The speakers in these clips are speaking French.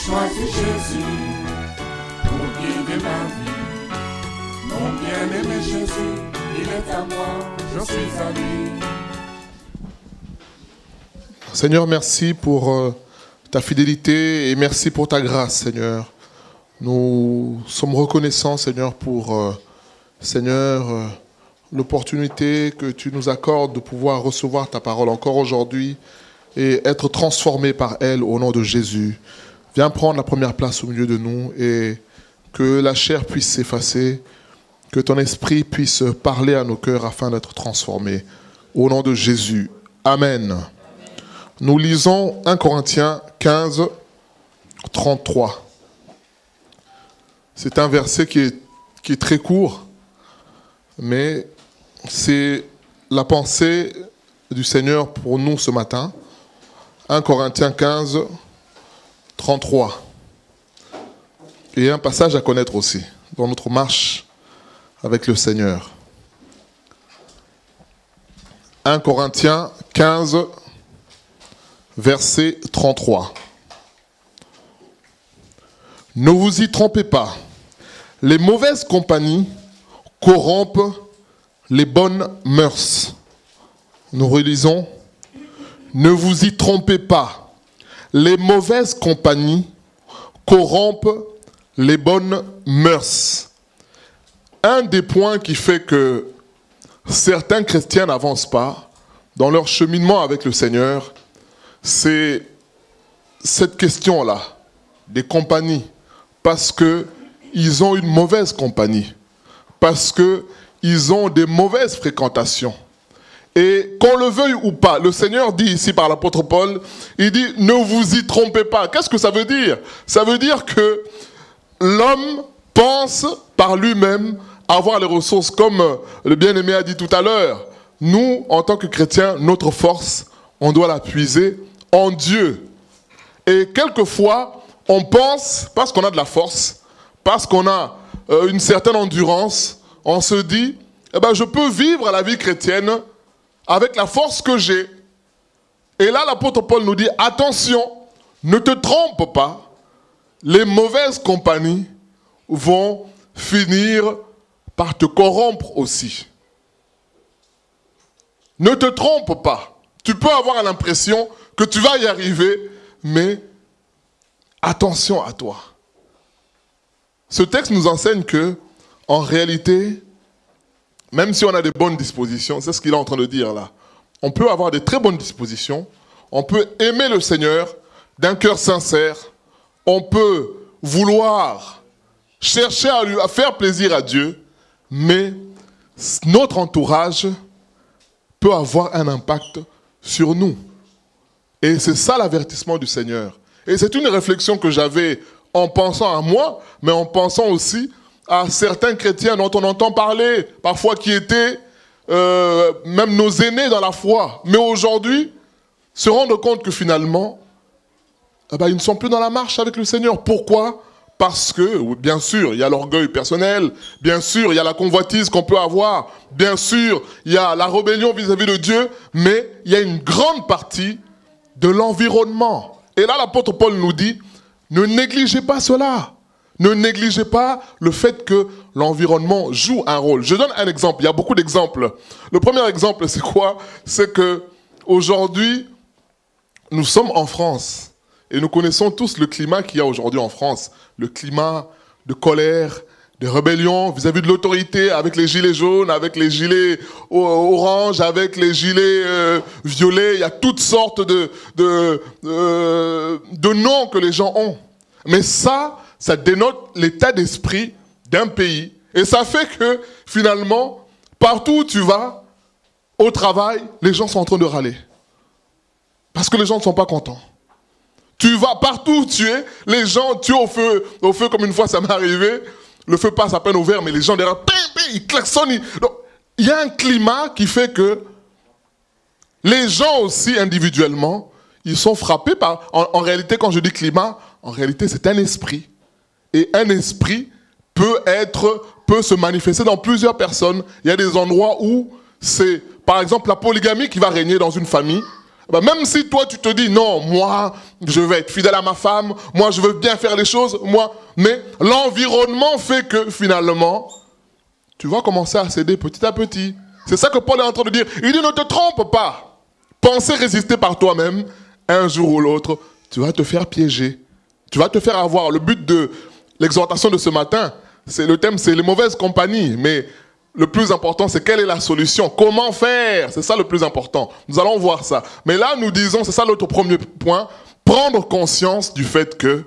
choisi Jésus pour guider ma vie. Mon bien-aimé Jésus, il est à moi, je suis à lui. Seigneur, merci pour ta fidélité et merci pour ta grâce, Seigneur. Nous sommes reconnaissants, Seigneur, pour, Seigneur, l'opportunité que tu nous accordes de pouvoir recevoir ta parole encore aujourd'hui et être transformés par elle au nom de Jésus. Viens prendre la première place au milieu de nous et que la chair puisse s'effacer, que ton esprit puisse parler à nos cœurs afin d'être transformés. Au nom de Jésus. Amen. Nous lisons 1 Corinthiens 15, 33. C'est un verset qui est très court, mais c'est la pensée du Seigneur pour nous ce matin. 1 Corinthiens 15, 33. Et un passage à connaître aussi dans notre marche avec le Seigneur. 1 Corinthiens 15, verset 33. Ne vous y trompez pas. Les mauvaises compagnies corrompent les bonnes mœurs. Nous relisons. Ne vous y trompez pas. Les mauvaises compagnies corrompent les bonnes mœurs. Un des points qui fait que certains chrétiens n'avancent pas dans leur cheminement avec le Seigneur, c'est cette question-là, des compagnies. Parce qu'ils ont une mauvaise compagnie. Parce qu'ils ont des mauvaises fréquentations. Et qu'on le veuille ou pas, le Seigneur dit ici par l'apôtre Paul, il dit « Ne vous y trompez pas ». Qu'est-ce que ça veut dire? Ça veut dire que l'homme pense par lui-même avoir les ressources, comme le bien-aimé a dit tout à l'heure. Nous, en tant que chrétiens, notre force, on doit la puiser en Dieu. Et quelquefois, on pense, parce qu'on a de la force, parce qu'on a une certaine endurance, on se dit, eh ben, je peux vivre la vie chrétienne avec la force que j'ai. Et là, l'apôtre Paul nous dit, attention, ne te trompe pas, les mauvaises compagnies vont finir par te corrompre aussi. Ne te trompe pas. Tu peux avoir l'impression que tu vas y arriver, mais attention à toi. Ce texte nous enseigne que, en réalité, même si on a des bonnes dispositions, c'est ce qu'il est en train de dire là, on peut avoir des très bonnes dispositions, on peut aimer le Seigneur d'un cœur sincère, on peut vouloir chercher à faire plaisir à Dieu, mais notre entourage peut avoir un impact sur nous. Et c'est ça l'avertissement du Seigneur. Et c'est une réflexion que j'avais en pensant à moi, mais en pensant aussi à certains chrétiens dont on entend parler, parfois qui étaient même nos aînés dans la foi, mais aujourd'hui se rendent compte que finalement, ils ne sont plus dans la marche avec le Seigneur. Pourquoi? Parce que, bien sûr, il y a l'orgueil personnel, bien sûr, il y a la convoitise qu'on peut avoir, bien sûr, il y a la rébellion vis-à-vis de Dieu, mais il y a une grande partie de l'environnement. Et là, l'apôtre Paul nous dit, ne négligez pas cela. Ne négligez pas le fait que l'environnement joue un rôle. Je donne un exemple, il y a beaucoup d'exemples. Le premier exemple, c'est quoi? C'est que aujourd'hui, nous sommes en France et nous connaissons tous le climat qu'il y a aujourd'hui en France. Le climat de colère, de rébellion vis-à-vis de l'autorité, avec les gilets jaunes, avec les gilets orange, avec les gilets violets. Il y a toutes sortes de noms que les gens ont. Mais ça dénote l'état d'esprit d'un pays. Et ça fait que, finalement, partout où tu vas, au travail, les gens sont en train de râler. Parce que les gens ne sont pas contents. Tu vas partout où tu es, les gens tuent au feu comme une fois ça m'est arrivé. Le feu passe à peine ouvert, mais les gens derrière, ils klaxonnent. Donc, il y a un climat qui fait que les gens aussi, individuellement, ils sont frappés par... En réalité, quand je dis climat, en réalité, c'est un esprit. Et un esprit peut se manifester dans plusieurs personnes. Il y a des endroits où c'est, par exemple, la polygamie qui va régner dans une famille. ben même si toi tu te dis non, moi je vais être fidèle à ma femme, moi je veux bien faire les choses, mais l'environnement fait que finalement tu vas commencer à céder petit à petit. C'est ça que Paul est en train de dire. Il dit ne te trompe pas. Pensez résister par toi-même. Un jour ou l'autre, tu vas te faire piéger. Tu vas te faire avoir. Le but de l'exhortation de ce matin, le thème c'est les mauvaises compagnies, mais le plus important, c'est quelle est la solution? Comment faire? C'est ça le plus important. Nous allons voir ça. Mais là, nous disons, c'est ça notre premier point, prendre conscience du fait que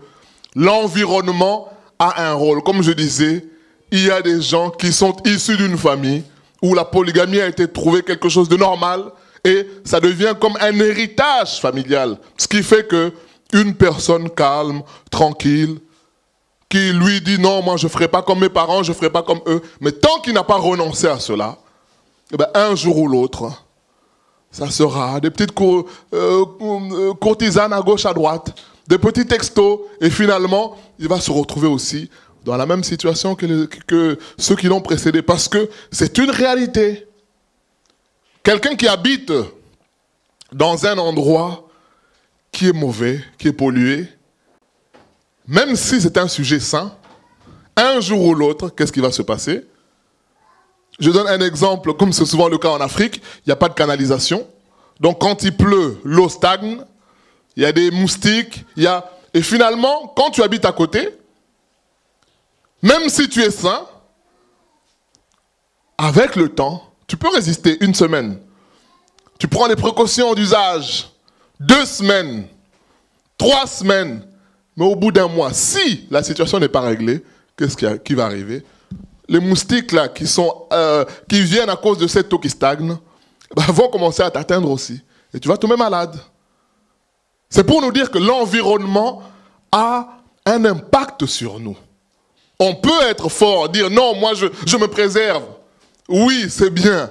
l'environnement a un rôle. Comme je disais, il y a des gens qui sont issus d'une famille où la polygamie a été trouvée quelque chose de normal et ça devient comme un héritage familial. Ce qui fait que une personne calme, tranquille, qui lui dit non, moi je ne ferai pas comme mes parents, je ne ferai pas comme eux. Mais tant qu'il n'a pas renoncé à cela, eh bien, un jour ou l'autre, ça sera des petites courtisanes à gauche, à droite, des petits textos, et finalement, il va se retrouver aussi dans la même situation que ceux qui l'ont précédé, parce que c'est une réalité. Quelqu'un qui habite dans un endroit qui est mauvais, qui est pollué, même si c'est un sujet sain, un jour ou l'autre, qu'est-ce qui va se passer? Je donne un exemple, comme c'est souvent le cas en Afrique, il n'y a pas de canalisation. Donc quand il pleut, l'eau stagne, il y a des moustiques, et finalement, quand tu habites à côté, même si tu es sain, avec le temps, tu peux résister une semaine. Tu prends les précautions d'usage, 2 semaines, 3 semaines, mais au bout d'un mois, si la situation n'est pas réglée, qu'est-ce qui va arriver? Les moustiques là, qui viennent à cause de cette eau qui stagne, vont commencer à t'atteindre aussi. Et tu vas tomber malade. C'est pour nous dire que l'environnement a un impact sur nous. On peut être fort, dire non, moi je me préserve. Oui, c'est bien.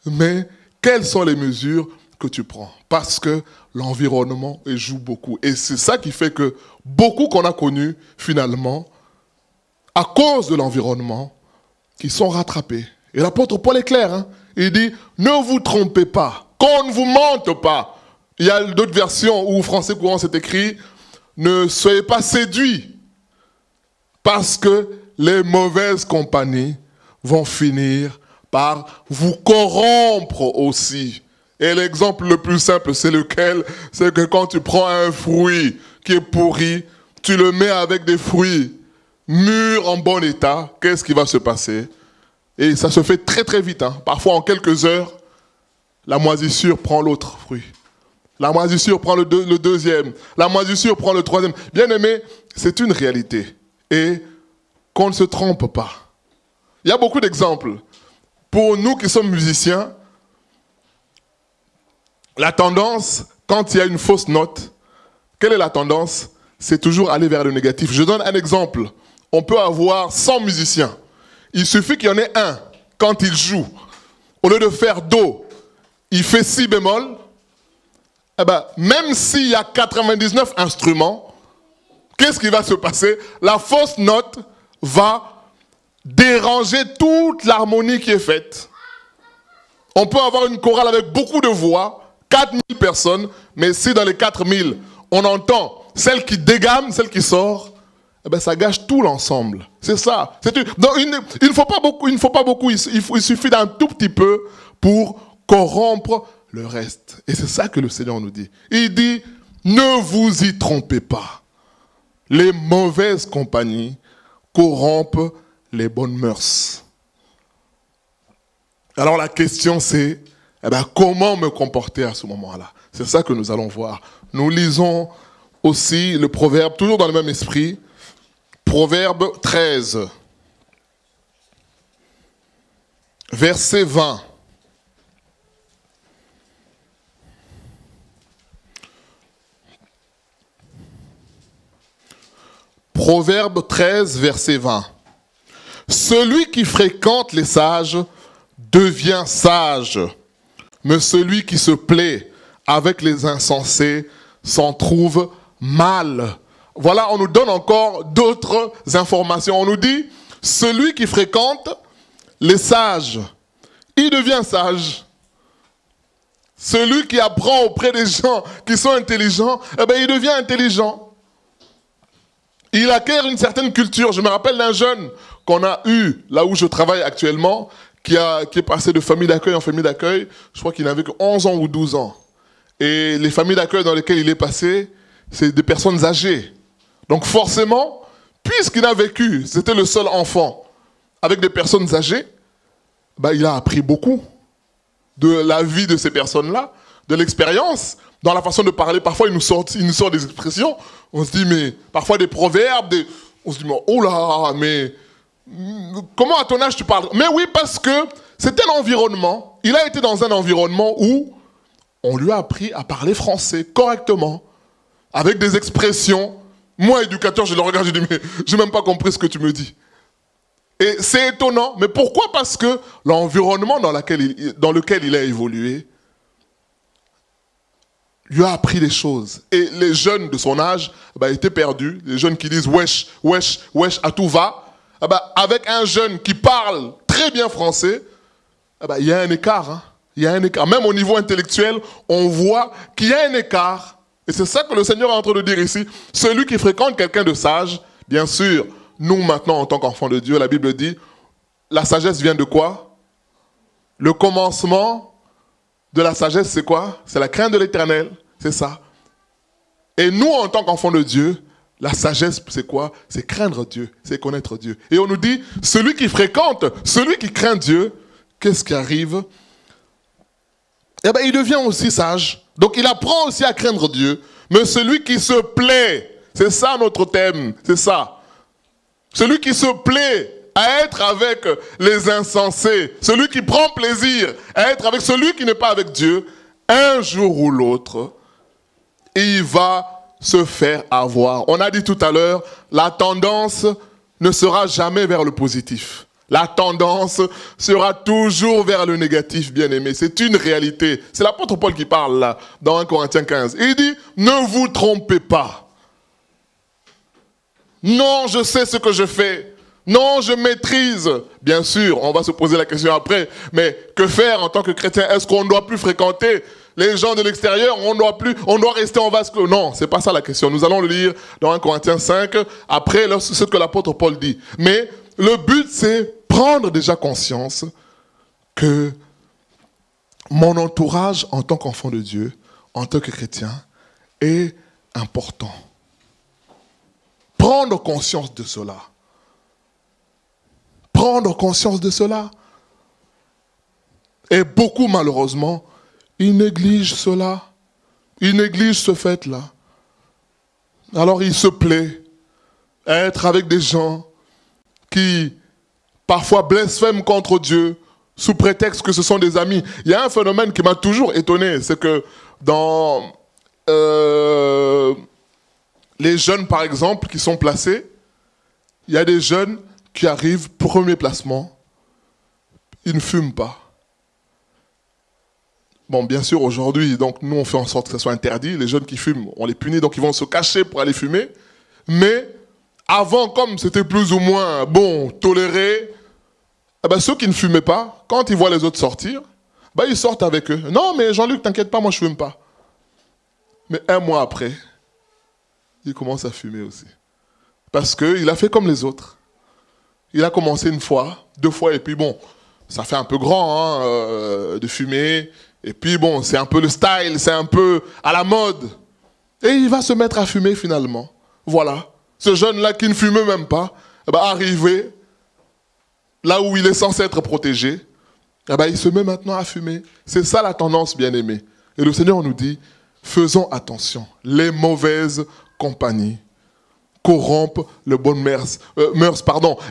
Mais quelles sont les mesures que tu prends? Parce que l'environnement joue beaucoup. Et c'est ça qui fait que beaucoup qu'on a connus, finalement, à cause de l'environnement, qui sont rattrapés. Et l'apôtre Paul est clair. Hein? Il dit, ne vous trompez pas, qu'on ne vous mente pas. Il y a d'autres versions où, français courant, c'est écrit, ne soyez pas séduits, parce que les mauvaises compagnies vont finir par vous corrompre aussi. Et l'exemple le plus simple, c'est lequel? C'est que quand tu prends un fruit qui est pourri, tu le mets avec des fruits mûrs en bon état, qu'est-ce qui va se passer? Et ça se fait très très vite. Hein. Parfois en quelques heures, la moisissure prend l'autre fruit. La moisissure prend le deuxième. La moisissure prend le troisième. Bien aimé, c'est une réalité. Et qu'on ne se trompe pas. Il y a beaucoup d'exemples. Pour nous qui sommes musiciens, la tendance, quand il y a une fausse note, quelle est la tendance? C'est toujours aller vers le négatif. Je donne un exemple. On peut avoir 100 musiciens. Il suffit qu'il y en ait un, quand il joue, au lieu de faire Do, il fait Si bémol. Eh ben, même s'il y a 99 instruments, qu'est-ce qui va se passer? La fausse note va déranger toute l'harmonie qui est faite. On peut avoir une chorale avec beaucoup de voix, 4000 personnes, mais si dans les 4000, on entend celle qui dégamme, celle qui sort, eh ben ça gâche tout l'ensemble. C'est ça. Donc, il ne faut pas beaucoup, il suffit d'un tout petit peu pour corrompre le reste. Et c'est ça que le Seigneur nous dit. Il dit, ne vous y trompez pas. Les mauvaises compagnies corrompent les bonnes mœurs. Alors la question c'est, comment me comporter à ce moment-là? C'est ça que nous allons voir. Nous lisons aussi le proverbe, toujours dans le même esprit, Proverbe 13, verset 20. Proverbe 13, verset 20. Celui qui fréquente les sages devient sage, mais celui qui se plaît avec les insensés s'en trouve mal. Voilà, on nous donne encore d'autres informations. On nous dit, celui qui fréquente les sages, il devient sage. Celui qui apprend auprès des gens qui sont intelligents, eh ben, il devient intelligent. Il acquiert une certaine culture. Je me rappelle d'un jeune qu'on a eu, là où je travaille actuellement, qui est passé de famille d'accueil en famille d'accueil. Je crois qu'il n'avait que 11 ans ou 12 ans. Et les familles d'accueil dans lesquelles il est passé, c'est des personnes âgées. Donc forcément, puisqu'il a vécu, c'était le seul enfant avec des personnes âgées, bah, il a appris beaucoup de la vie de ces personnes-là, de l'expérience, dans la façon de parler. Parfois, il nous sort des expressions. On se dit, mais parfois des proverbes, on se dit, mais, oh là, mais comment à ton âge tu parles? Mais oui, parce que c'est un environnement. Il a été dans un environnement où on lui a appris à parler français correctement, avec des expressions. Moi, éducateur, je le regarde, je dis, mais je n'ai même pas compris ce que tu me dis. Et c'est étonnant. Mais pourquoi? Parce que l'environnement dans lequel il a évolué lui a appris des choses. Et les jeunes de son âge étaient perdus. Les jeunes qui disent wesh, wesh, wesh, à tout va. Avec un jeune qui parle très bien français, il y a un écart. Hein. Il y a un écart. Même au niveau intellectuel, on voit qu'il y a un écart. Et c'est ça que le Seigneur est en train de dire ici. Celui qui fréquente quelqu'un de sage, bien sûr, nous maintenant en tant qu'enfants de Dieu, la Bible dit, la sagesse vient de quoi? Le commencement de la sagesse, c'est quoi? C'est la crainte de l'Éternel, c'est ça. Et nous, en tant qu'enfants de Dieu, la sagesse, c'est quoi? C'est craindre Dieu, c'est connaître Dieu. Et on nous dit, celui qui fréquente, celui qui craint Dieu, qu'est-ce qui arrive? Eh bien, il devient aussi sage. Donc, il apprend aussi à craindre Dieu. Mais celui qui se plaît, c'est ça notre thème, c'est ça. Celui qui se plaît à être avec les insensés, celui qui prend plaisir à être avec celui qui n'est pas avec Dieu, un jour ou l'autre, il va se faire avoir. On a dit tout à l'heure, la tendance ne sera jamais vers le positif. La tendance sera toujours vers le négatif, bien-aimé. C'est une réalité. C'est l'apôtre Paul qui parle là, dans 1 Corinthiens 15. Il dit, ne vous trompez pas. Non, je sais ce que je fais. Non, je maîtrise. Bien sûr, on va se poser la question après. Mais que faire en tant que chrétien? Est-ce qu'on ne doit plus fréquenter les gens de l'extérieur? On doit rester en vase clos? Non, c'est pas ça la question. Nous allons le lire dans 1 Corinthiens 5, après ce que l'apôtre Paul dit. Mais le but, c'est prendre déjà conscience que mon entourage en tant qu'enfant de Dieu, en tant que chrétien, est important. Prendre conscience de cela. Prendre conscience de cela. Et beaucoup, malheureusement, ils négligent cela. Ils négligent ce fait-là. Alors, il se plaît à être avec des gens qui, parfois, blasphèment contre Dieu, sous prétexte que ce sont des amis. Il y a un phénomène qui m'a toujours étonné, c'est que dans les jeunes, par exemple, qui sont placés, il y a des jeunes qui arrivent, premier placement, ils ne fument pas. Bon, bien sûr, aujourd'hui, donc nous, on fait en sorte que ça soit interdit. Les jeunes qui fument, on les punit, donc ils vont se cacher pour aller fumer. Mais avant, comme c'était plus ou moins, bon, toléré, ceux qui ne fumaient pas, quand ils voient les autres sortir, ils sortent avec eux. Non, mais Jean-Luc, t'inquiète pas, moi je ne fume pas. Mais un mois après, il commence à fumer aussi. Parce qu'il a fait comme les autres. Il a commencé une fois, 2 fois, et puis bon, ça fait un peu grand de fumer. Et puis bon, c'est un peu le style, c'est un peu à la mode. Et il va se mettre à fumer finalement. Voilà. Ce jeune-là qui ne fumait même pas, arrivé là où il est censé être protégé, il se met maintenant à fumer. C'est ça la tendance, bien-aimée. Et le Seigneur nous dit, faisons attention. Les mauvaises compagnies corrompent le bonnes mœurs.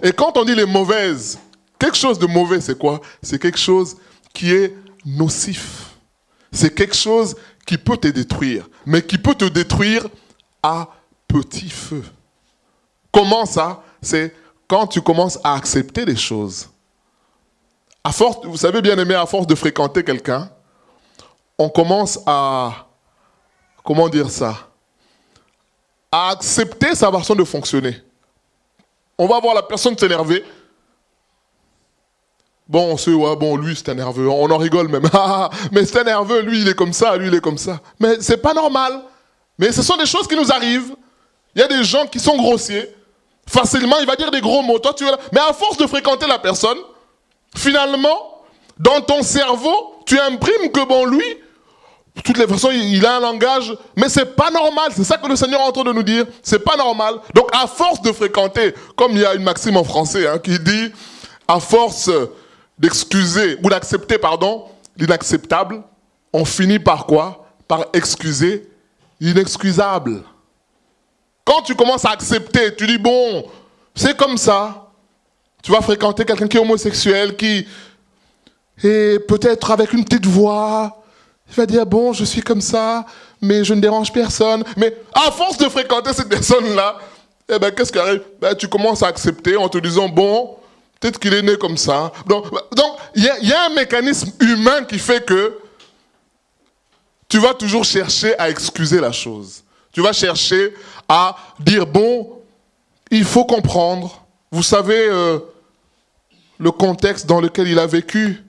Et quand on dit les mauvaises, quelque chose de mauvais, c'est quoi? C'est quelque chose qui est nocif. C'est quelque chose qui peut te détruire, mais qui peut te détruire à petit feu. Comment ça? C'est quand tu commences à accepter les choses. À force, vous savez, bien aimé, à force de fréquenter quelqu'un, on commence à, comment dire ça? À accepter sa façon de fonctionner. On va voir la personne s'énerver. Bon, on sait, ouais, bon, lui, c'est un nerveux. On en rigole même. Mais c'est un nerveux, lui, il est comme ça, lui, il est comme ça. Mais c'est pas normal. Mais ce sont des choses qui nous arrivent. Il y a des gens qui sont grossiers. Facilement, il va dire des gros mots. Toi, tu es là. Mais à force de fréquenter la personne, finalement, dans ton cerveau, tu imprimes que, bon, lui, de toutes les façons, il a un langage, mais c'est pas normal. C'est ça que le Seigneur est en train de nous dire. C'est pas normal. Donc, à force de fréquenter, comme il y a une maxime en français qui dit, à force d'excuser, ou d'accepter, pardon, l'inacceptable, on finit par quoi? Par excuser l'inexcusable. Quand tu commences à accepter, tu dis, bon, c'est comme ça. Tu vas fréquenter quelqu'un qui est homosexuel, qui est peut-être avec une petite voix. Il va dire, bon, je suis comme ça, mais je ne dérange personne. Mais à force de fréquenter cette personne-là, eh ben, qu'est-ce qui arrive? Ben, tu commences à accepter en te disant, bon, peut-être qu'il est né comme ça. Donc il y a un mécanisme humain qui fait que tu vas toujours chercher à excuser la chose. Tu vas chercher à dire, bon, il faut comprendre. Vous savez le contexte dans lequel il a vécu.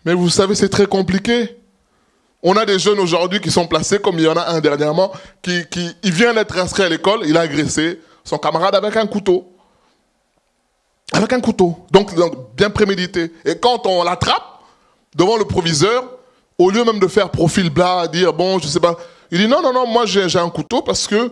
Mais vous savez, c'est très compliqué. On a des jeunes aujourd'hui qui sont placés, comme il y en a un dernièrement, il vient d'être inscrit à l'école, il a agressé son camarade avec un couteau. Avec un couteau. Donc bien prémédité. Et quand on l'attrape devant le proviseur, au lieu même de faire profil bas, dire, bon, je sais pas, il dit, non, moi j'ai un couteau parce que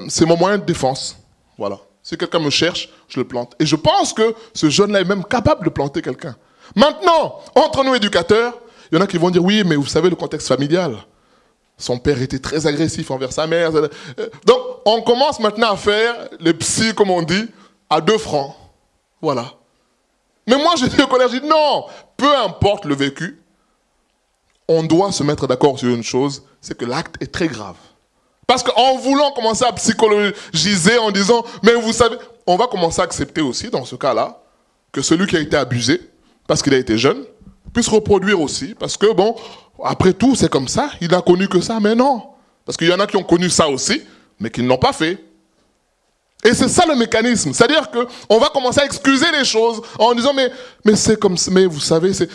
c'est mon moyen de défense. Voilà. Si quelqu'un me cherche, je le plante. Et je pense que ce jeune-là est même capable de planter quelqu'un. Maintenant, entre nous éducateurs, il y en a qui vont dire, oui, mais vous savez le contexte familial. Son père était très agressif envers sa mère. Donc, on commence maintenant à faire les psys, comme on dit, à 2 francs. Voilà. Mais moi, je dis au collège, je dis, non, peu importe le vécu, on doit se mettre d'accord sur une chose, c'est que l'acte est très grave. Parce qu'en voulant commencer à psychologiser, en disant, mais vous savez, on va commencer à accepter aussi, dans ce cas-là, que celui qui a été abusé, parce qu'il a été jeune, puisse reproduire aussi. Parce que, bon, après tout, c'est comme ça, il n'a connu que ça, mais non. Parce qu'il y en a qui ont connu ça aussi, mais qui ne l'ont pas fait. Et c'est ça le mécanisme. C'est-à-dire qu'on va commencer à excuser les choses en disant, mais c'est comme ça, mais vous savez, c'est...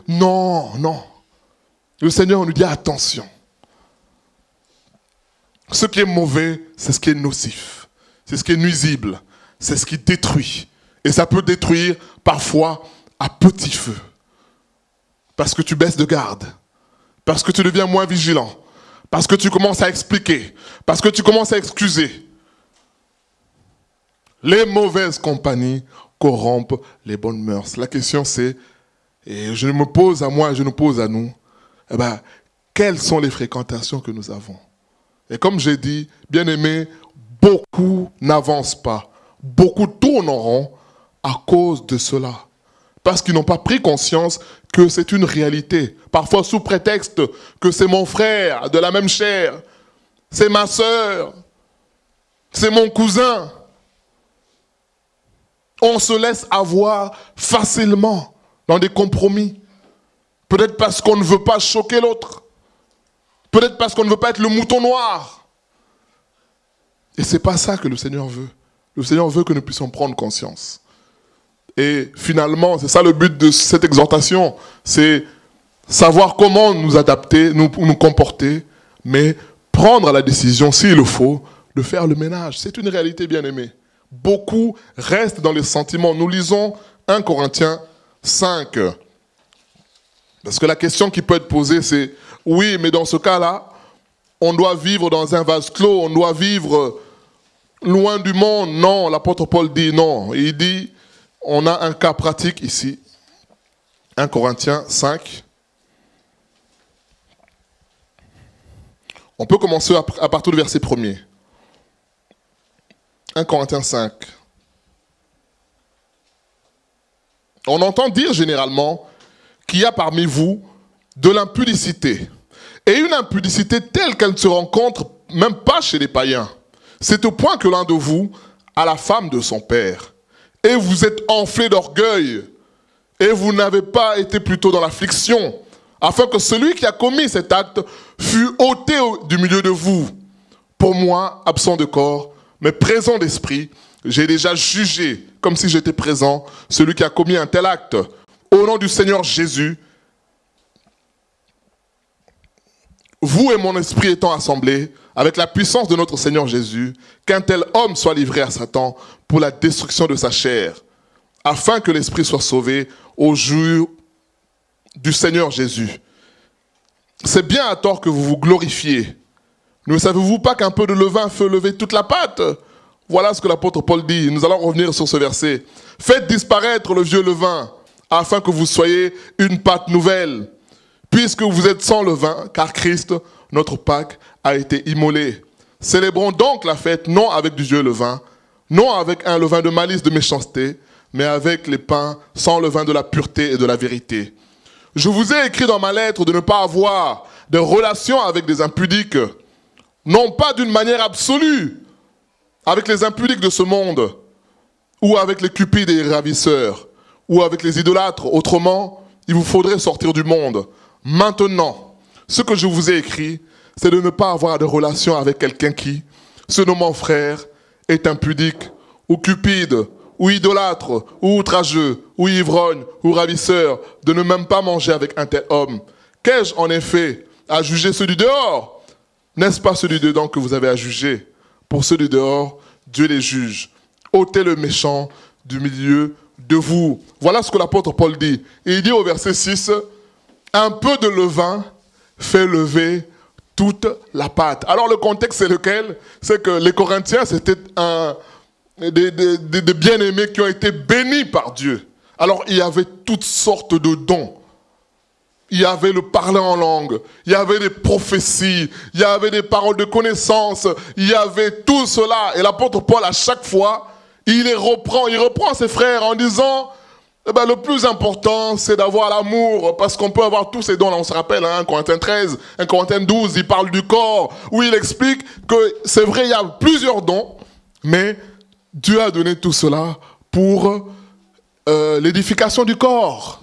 Non. Le Seigneur nous dit, attention. Ce qui est mauvais, c'est ce qui est nocif. C'est ce qui est nuisible. C'est ce qui détruit. Et ça peut détruire parfois à petit feu. Parce que tu baisses de garde. Parce que tu deviens moins vigilant. Parce que tu commences à expliquer. Parce que tu commences à excuser. Les mauvaises compagnies corrompent les bonnes mœurs. La question c'est, et je me pose à moi, je nous pose à nous, eh ben, quelles sont les fréquentations que nous avons? Et comme j'ai dit, bien aimé, beaucoup n'avancent pas. Beaucoup tourneront à cause de cela. Parce qu'ils n'ont pas pris conscience que c'est une réalité. Parfois sous prétexte que c'est mon frère de la même chair, c'est ma sœur, c'est mon cousin. On se laisse avoir facilement dans des compromis. Peut-être parce qu'on ne veut pas choquer l'autre. Peut-être parce qu'on ne veut pas être le mouton noir. Et ce n'est pas ça que le Seigneur veut. Le Seigneur veut que nous puissions prendre conscience. Et finalement, c'est ça le but de cette exhortation, c'est savoir comment nous adapter, nous comporter, mais prendre la décision, s'il le faut, de faire le ménage. C'est une réalité, bien aimée. Beaucoup restent dans les sentiments. Nous lisons 1 Corinthiens 5. Parce que la question qui peut être posée, c'est, oui, mais dans ce cas-là, on doit vivre dans un vase clos, on doit vivre loin du monde. Non, l'apôtre Paul dit non. Il dit, on a un cas pratique ici. 1 Corinthiens 5. On peut commencer à partir du verset 1er. 1 Corinthiens 5. On entend dire généralement qu'il y a parmi vous de l'impudicité. Et une impudicité telle qu'elle ne se rencontre même pas chez les païens. C'est au point que l'un de vous a la femme de son père. Et vous êtes enflé d'orgueil. Et vous n'avez pas été plutôt dans l'affliction, afin que celui qui a commis cet acte fût ôté du milieu de vous. Pour moi, absent de corps, mais présent d'esprit, J'ai déjà jugé, comme si j'étais présent, celui qui a commis un tel acte. Au nom du Seigneur Jésus, vous et mon esprit étant assemblés, avec la puissance de notre Seigneur Jésus, qu'un tel homme soit livré à Satan pour la destruction de sa chair, afin que l'esprit soit sauvé au jour du Seigneur Jésus. C'est bien à tort que vous vous glorifiez. Ne savez-vous pas qu'un peu de levain fait lever toute la pâte? Voilà ce que l'apôtre Paul dit. Nous allons revenir sur ce verset. Faites disparaître le vieux levain, afin que vous soyez une pâte nouvelle, puisque vous êtes sans levain, car Christ, notre Pâque, a été immolé. Célébrons donc la fête, non avec du vieux levain, non avec un levain de malice, de méchanceté, mais avec les pains sans levain de la pureté et de la vérité. Je vous ai écrit dans ma lettre de ne pas avoir de relations avec des impudiques, non pas d'une manière absolue, avec les impudiques de ce monde, ou avec les cupides et les ravisseurs, ou avec les idolâtres. Autrement, il vous faudrait sortir du monde. Maintenant, ce que je vous ai écrit, c'est de ne pas avoir de relation avec quelqu'un qui, se nommant frère, est impudique, ou cupide, ou idolâtre, ou outrageux, ou ivrogne, ou ravisseur, de ne même pas manger avec un tel homme. Qu'ai-je en effet à juger ceux du dehors? N'est-ce pas ceux du dedans que vous avez à juger? Pour ceux du dehors, Dieu les juge. Ôtez le méchant du milieu de vous. Voilà ce que l'apôtre Paul dit. Et il dit au verset 6, un peu de levain fait lever toute la pâte. Alors le contexte c'est lequel? C'est que les Corinthiens, c'était des bien-aimés qui ont été bénis par Dieu. Alors il y avait toutes sortes de dons. Il y avait le parler en langue, il y avait des prophéties, il y avait des paroles de connaissance, il y avait tout cela. Et l'apôtre Paul, à chaque fois, il reprend ses frères en disant, le plus important, c'est d'avoir l'amour, parce qu'on peut avoir tous ces dons. Là, on se rappelle, 1 Corinthiens 13, 1 Corinthiens 12, il parle du corps, où il explique que c'est vrai, il y a plusieurs dons, mais Dieu a donné tout cela pour l'édification du corps.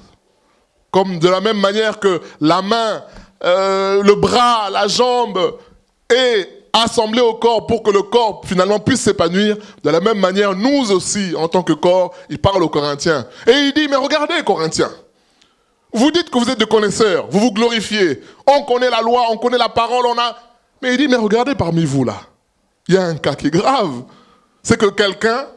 Comme de la même manière que la main, le bras, la jambe est assemblé au corps pour que le corps finalement puisse s'épanouir. De la même manière, nous aussi, en tant que corps, il parle aux Corinthiens. Et il dit, mais regardez Corinthiens, vous dites que vous êtes des connaisseurs, vous vous glorifiez, on connaît la loi, on connaît la parole, Mais il dit, mais regardez parmi vous là, il y a un cas qui est grave. C'est que quelqu'un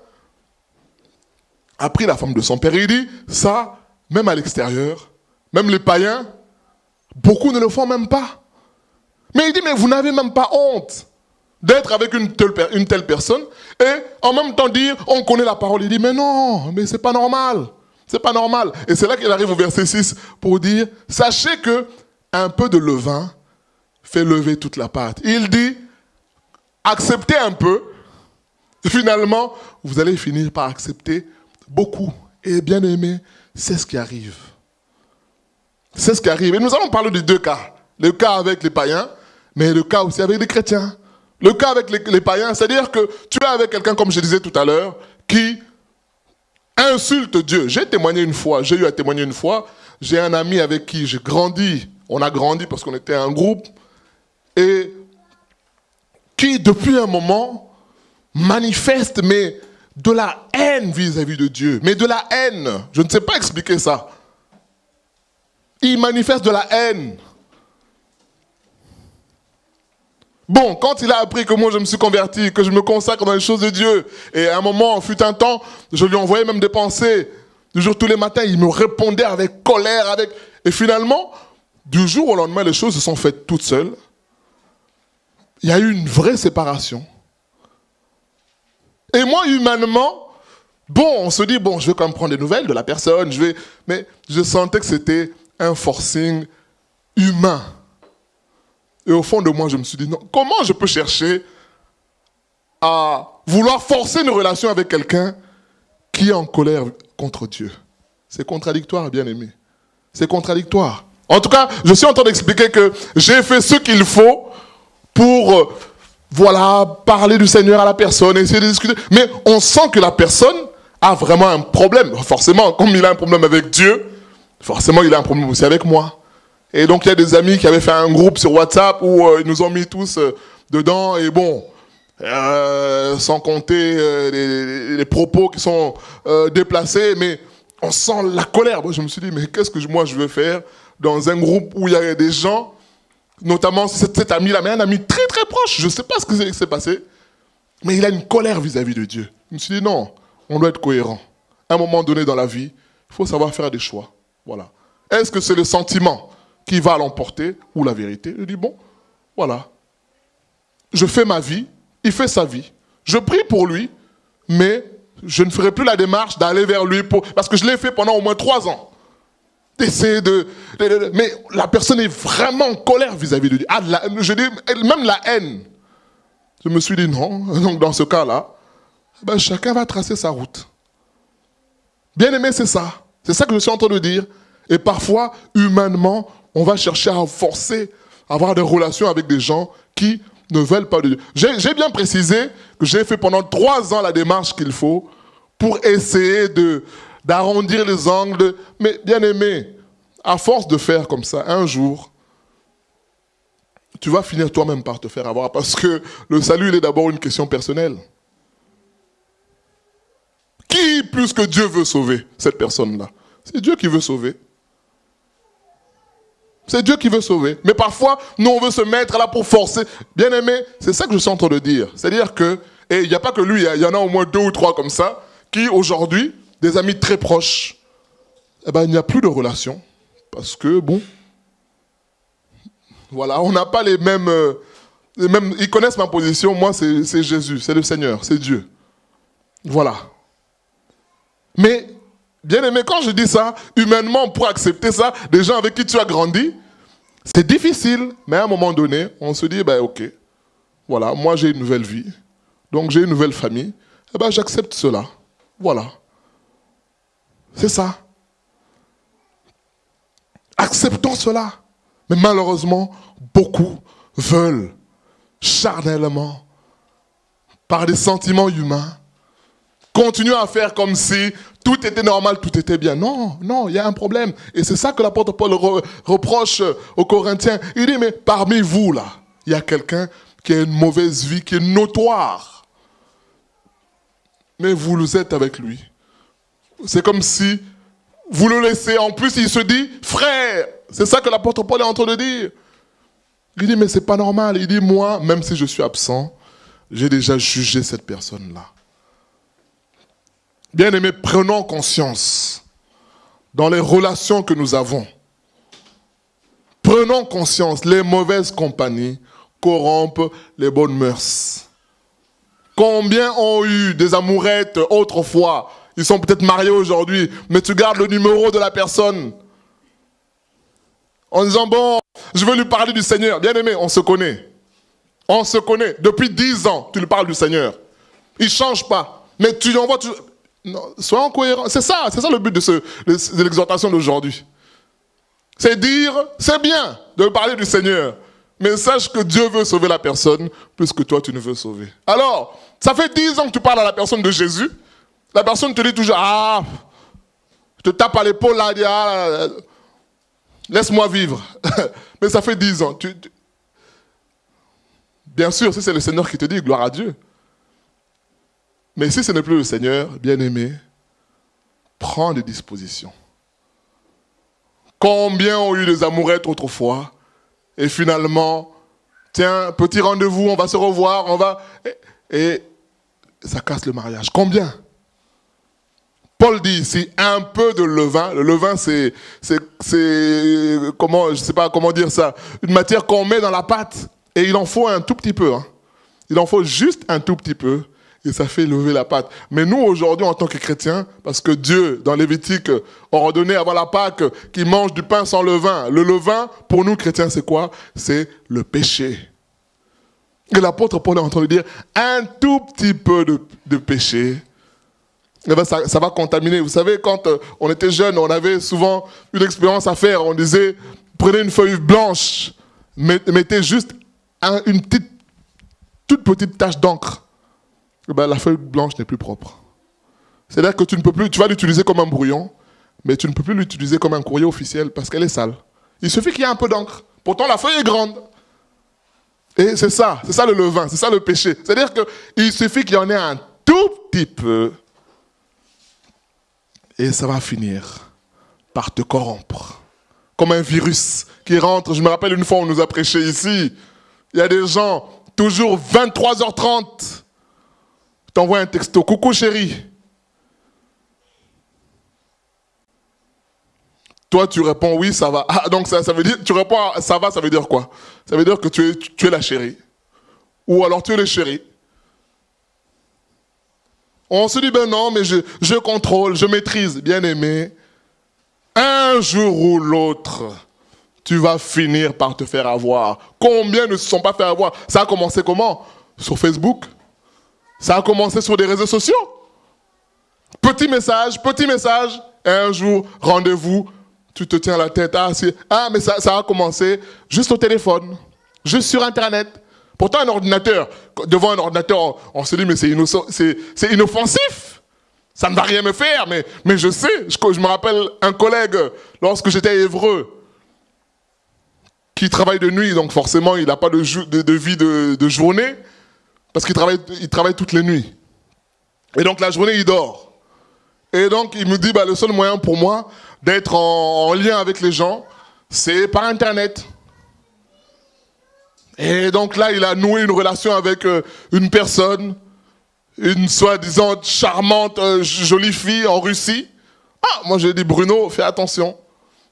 a pris la femme de son père. Il dit, ça, même à l'extérieur, même les païens, beaucoup ne le font même pas. Mais il dit, mais vous n'avez même pas honte d'être avec une telle personne et en même temps dire, on connaît la parole. Il dit, mais non, mais c'est pas normal. C'est pas normal. Et c'est là qu'il arrive au verset 6 pour dire, sachez que un peu de levain fait lever toute la pâte. Il dit, acceptez un peu, finalement, vous allez finir par accepter beaucoup. Et bien aimé, c'est ce qui arrive. C'est ce qui arrive. Et nous allons parler de deux cas. Le cas avec les païens, mais le cas aussi avec les chrétiens. Le cas avec les païens, c'est-à-dire que tu es avec quelqu'un, comme je disais tout à l'heure, qui insulte Dieu. J'ai eu à témoigner une fois. J'ai un ami avec qui j'ai grandi. On a grandi parce qu'on était un groupe. Et qui, depuis un moment, manifeste, mais de la haine vis-à-vis de Dieu. Mais de la haine. Je ne sais pas expliquer ça. Il manifeste de la haine. Bon, quand il a appris que moi je me suis converti, que je me consacre dans les choses de Dieu, et à un moment, fut un temps, je lui envoyais même des pensées. Du jour, tous les matins, il me répondait avec colère, Et finalement, du jour au lendemain, les choses se sont faites toutes seules. Il y a eu une vraie séparation. Et moi, humainement, on se dit, je vais quand même prendre des nouvelles de la personne, mais je sentais que c'était un forcing humain. Et au fond de moi, je me suis dit, non, comment je peux chercher à vouloir forcer une relation avec quelqu'un qui est en colère contre Dieu? C'est contradictoire, bien-aimé. C'est contradictoire. En tout cas, je suis en train d'expliquer que j'ai fait ce qu'il faut pour, parler du Seigneur à la personne, essayer de discuter. Mais on sent que la personne a vraiment un problème. Forcément, comme il a un problème avec Dieu, forcément, il a un problème aussi avec moi. Et donc, il y a des amis qui avaient fait un groupe sur WhatsApp où ils nous ont mis tous dedans. Et sans compter les propos qui sont déplacés, mais on sent la colère. Moi, je me suis dit, mais qu'est-ce que moi je veux faire dans un groupe où il y a des gens, notamment cet ami-là, mais un ami très très proche, je ne sais pas ce qui s'est passé, mais il a une colère vis-à-vis de Dieu. Je me suis dit, non, on doit être cohérent. À un moment donné dans la vie, il faut savoir faire des choix. Voilà. Est-ce que c'est le sentiment qui va l'emporter ou la vérité? Je dis, bon, voilà. Je fais ma vie, il fait sa vie. Je prie pour lui, mais je ne ferai plus la démarche d'aller vers lui parce que je l'ai fait pendant au moins 3 ans. D'essayer mais la personne est vraiment en colère vis-à-vis de Dieu. Ah, je dis, même la haine. Je me suis dit non. Donc dans ce cas-là, ben, chacun va tracer sa route. Bien aimé, c'est ça. C'est ça que je suis en train de dire. Et parfois, humainement, on va chercher à forcer, à avoir des relations avec des gens qui ne veulent pas de Dieu. J'ai bien précisé que j'ai fait pendant 3 ans la démarche qu'il faut pour essayer d'arrondir les angles. Mais bien aimé, à force de faire comme ça, un jour, tu vas finir toi-même par te faire avoir. Parce que le salut, il est d'abord une question personnelle. Qui, plus que Dieu, veut sauver cette personne-là? C'est Dieu qui veut sauver. C'est Dieu qui veut sauver. Mais parfois, nous, on veut se mettre là pour forcer. Bien aimé, c'est ça que je suis en train de dire. C'est-à-dire que, et il n'y a pas que lui, il y en a au moins 2 ou 3 comme ça, qui aujourd'hui, des amis très proches, eh ben, il n'y a plus de relation. Parce que, bon, voilà, on n'a pas les mêmes... ils connaissent ma position. Moi, c'est Jésus, c'est le Seigneur, c'est Dieu. Voilà. Mais, bien aimé, quand je dis ça, humainement, pour accepter ça, des gens avec qui tu as grandi, c'est difficile. Mais à un moment donné, on se dit, ben ok, voilà, moi j'ai une nouvelle vie, donc j'ai une nouvelle famille, eh ben j'accepte cela. Voilà. C'est ça. Acceptons cela. Mais malheureusement, beaucoup veulent charnellement, par des sentiments humains, continuer à faire comme si tout était normal, tout était bien. Non, non, il y a un problème. Et c'est ça que l'apôtre Paul reproche aux Corinthiens. Il dit, mais parmi vous, là, il y a quelqu'un qui a une mauvaise vie, qui est notoire. Mais vous êtes avec lui. C'est comme si vous le laissez. En plus, il se dit, frère, c'est ça que l'apôtre Paul est en train de dire. Il dit, mais c'est pas normal. Il dit, moi, même si je suis absent, j'ai déjà jugé cette personne-là. Bien-aimés, prenons conscience dans les relations que nous avons. Prenons conscience, les mauvaises compagnies corrompent les bonnes mœurs. Combien ont eu des amourettes autrefois? Ils sont peut-être mariés aujourd'hui, mais tu gardes le numéro de la personne. En disant, bon, je veux lui parler du Seigneur. Bien-aimé, on se connaît. On se connaît. Depuis 10 ans, tu lui parles du Seigneur. Il ne change pas. Mais tu lui envoies toujours... Non, soyons cohérents. C'est ça le but de l'exhortation d'aujourd'hui. C'est dire, c'est bien de parler du Seigneur, mais sache que Dieu veut sauver la personne plus que toi tu ne veux sauver. Alors, ça fait 10 ans que tu parles à la personne de Jésus, la personne te dit toujours, ah, je te tape à l'épaule là, dit, ah, laisse-moi vivre. Mais ça fait 10 ans. Bien sûr, si c'est le Seigneur qui te dit, gloire à Dieu. Mais si ce n'est plus le Seigneur, bien-aimé, prends des dispositions. Combien ont eu des amourettes autrefois et finalement, tiens, petit rendez-vous, on va se revoir, on va... Et ça casse le mariage. Combien? Paul dit ici, un peu de levain. Le levain, c'est comment, je ne sais pas comment dire ça, une matière qu'on met dans la pâte. Et il en faut un tout petit peu. Hein. Il en faut juste un tout petit peu. Et ça fait lever la pâte. Mais nous, aujourd'hui, en tant que chrétiens, parce que Dieu, dans Lévitique, a ordonné avant la Pâque qu'ils mangent du pain sans levain. Le levain, pour nous, chrétiens, c'est quoi? C'est le péché. Et l'apôtre Paul est en train de dire, un tout petit peu de péché, eh ben ça va contaminer. Vous savez, quand on était jeunes, on avait souvent une expérience à faire. On disait, prenez une feuille blanche, mettez juste une toute petite tache d'encre. Ben, la feuille blanche n'est plus propre. C'est-à-dire que tu ne peux plus, tu vas l'utiliser comme un brouillon, mais tu ne peux plus l'utiliser comme un courrier officiel parce qu'elle est sale. Il suffit qu'il y ait un peu d'encre. Pourtant, la feuille est grande. Et c'est ça le levain, c'est ça le péché. C'est-à-dire qu'il suffit qu'il y en ait un tout petit peu et ça va finir par te corrompre. Comme un virus qui rentre. Je me rappelle une fois, on nous a prêché ici. Il y a des gens, toujours 23h30, t'envoies un texto. Coucou chérie. Toi, tu réponds oui, ça va. Ah, donc ça veut dire, tu réponds ça va, ça veut dire quoi? Ça veut dire que tu es la chérie. Ou alors tu es le chéri. On se dit, ben non, mais je contrôle, je maîtrise. Bien aimé, un jour ou l'autre, tu vas finir par te faire avoir. Combien ne se sont pas fait avoir? Ça a commencé comment? Sur Facebook. Ça a commencé sur des réseaux sociaux. Petit message, et un jour, rendez-vous, tu te tiens la tête. Mais ça a commencé juste au téléphone, juste sur Internet. Pourtant, un ordinateur, devant un ordinateur, on se dit, mais c'est inoffensif. Ça ne va rien me faire, mais je sais. Je me rappelle un collègue, lorsque j'étais à Évreux, qui travaille de nuit, donc forcément, il n'a pas de vie de journée, parce qu'il travaille toutes les nuits. Et donc, la journée, il dort. Et donc, il me dit, le seul moyen pour moi d'être en lien avec les gens, c'est par Internet. Et donc là, il a noué une relation avec une personne, une soi-disant charmante, jolie fille en Russie. Moi j'ai dit, Bruno, fais attention.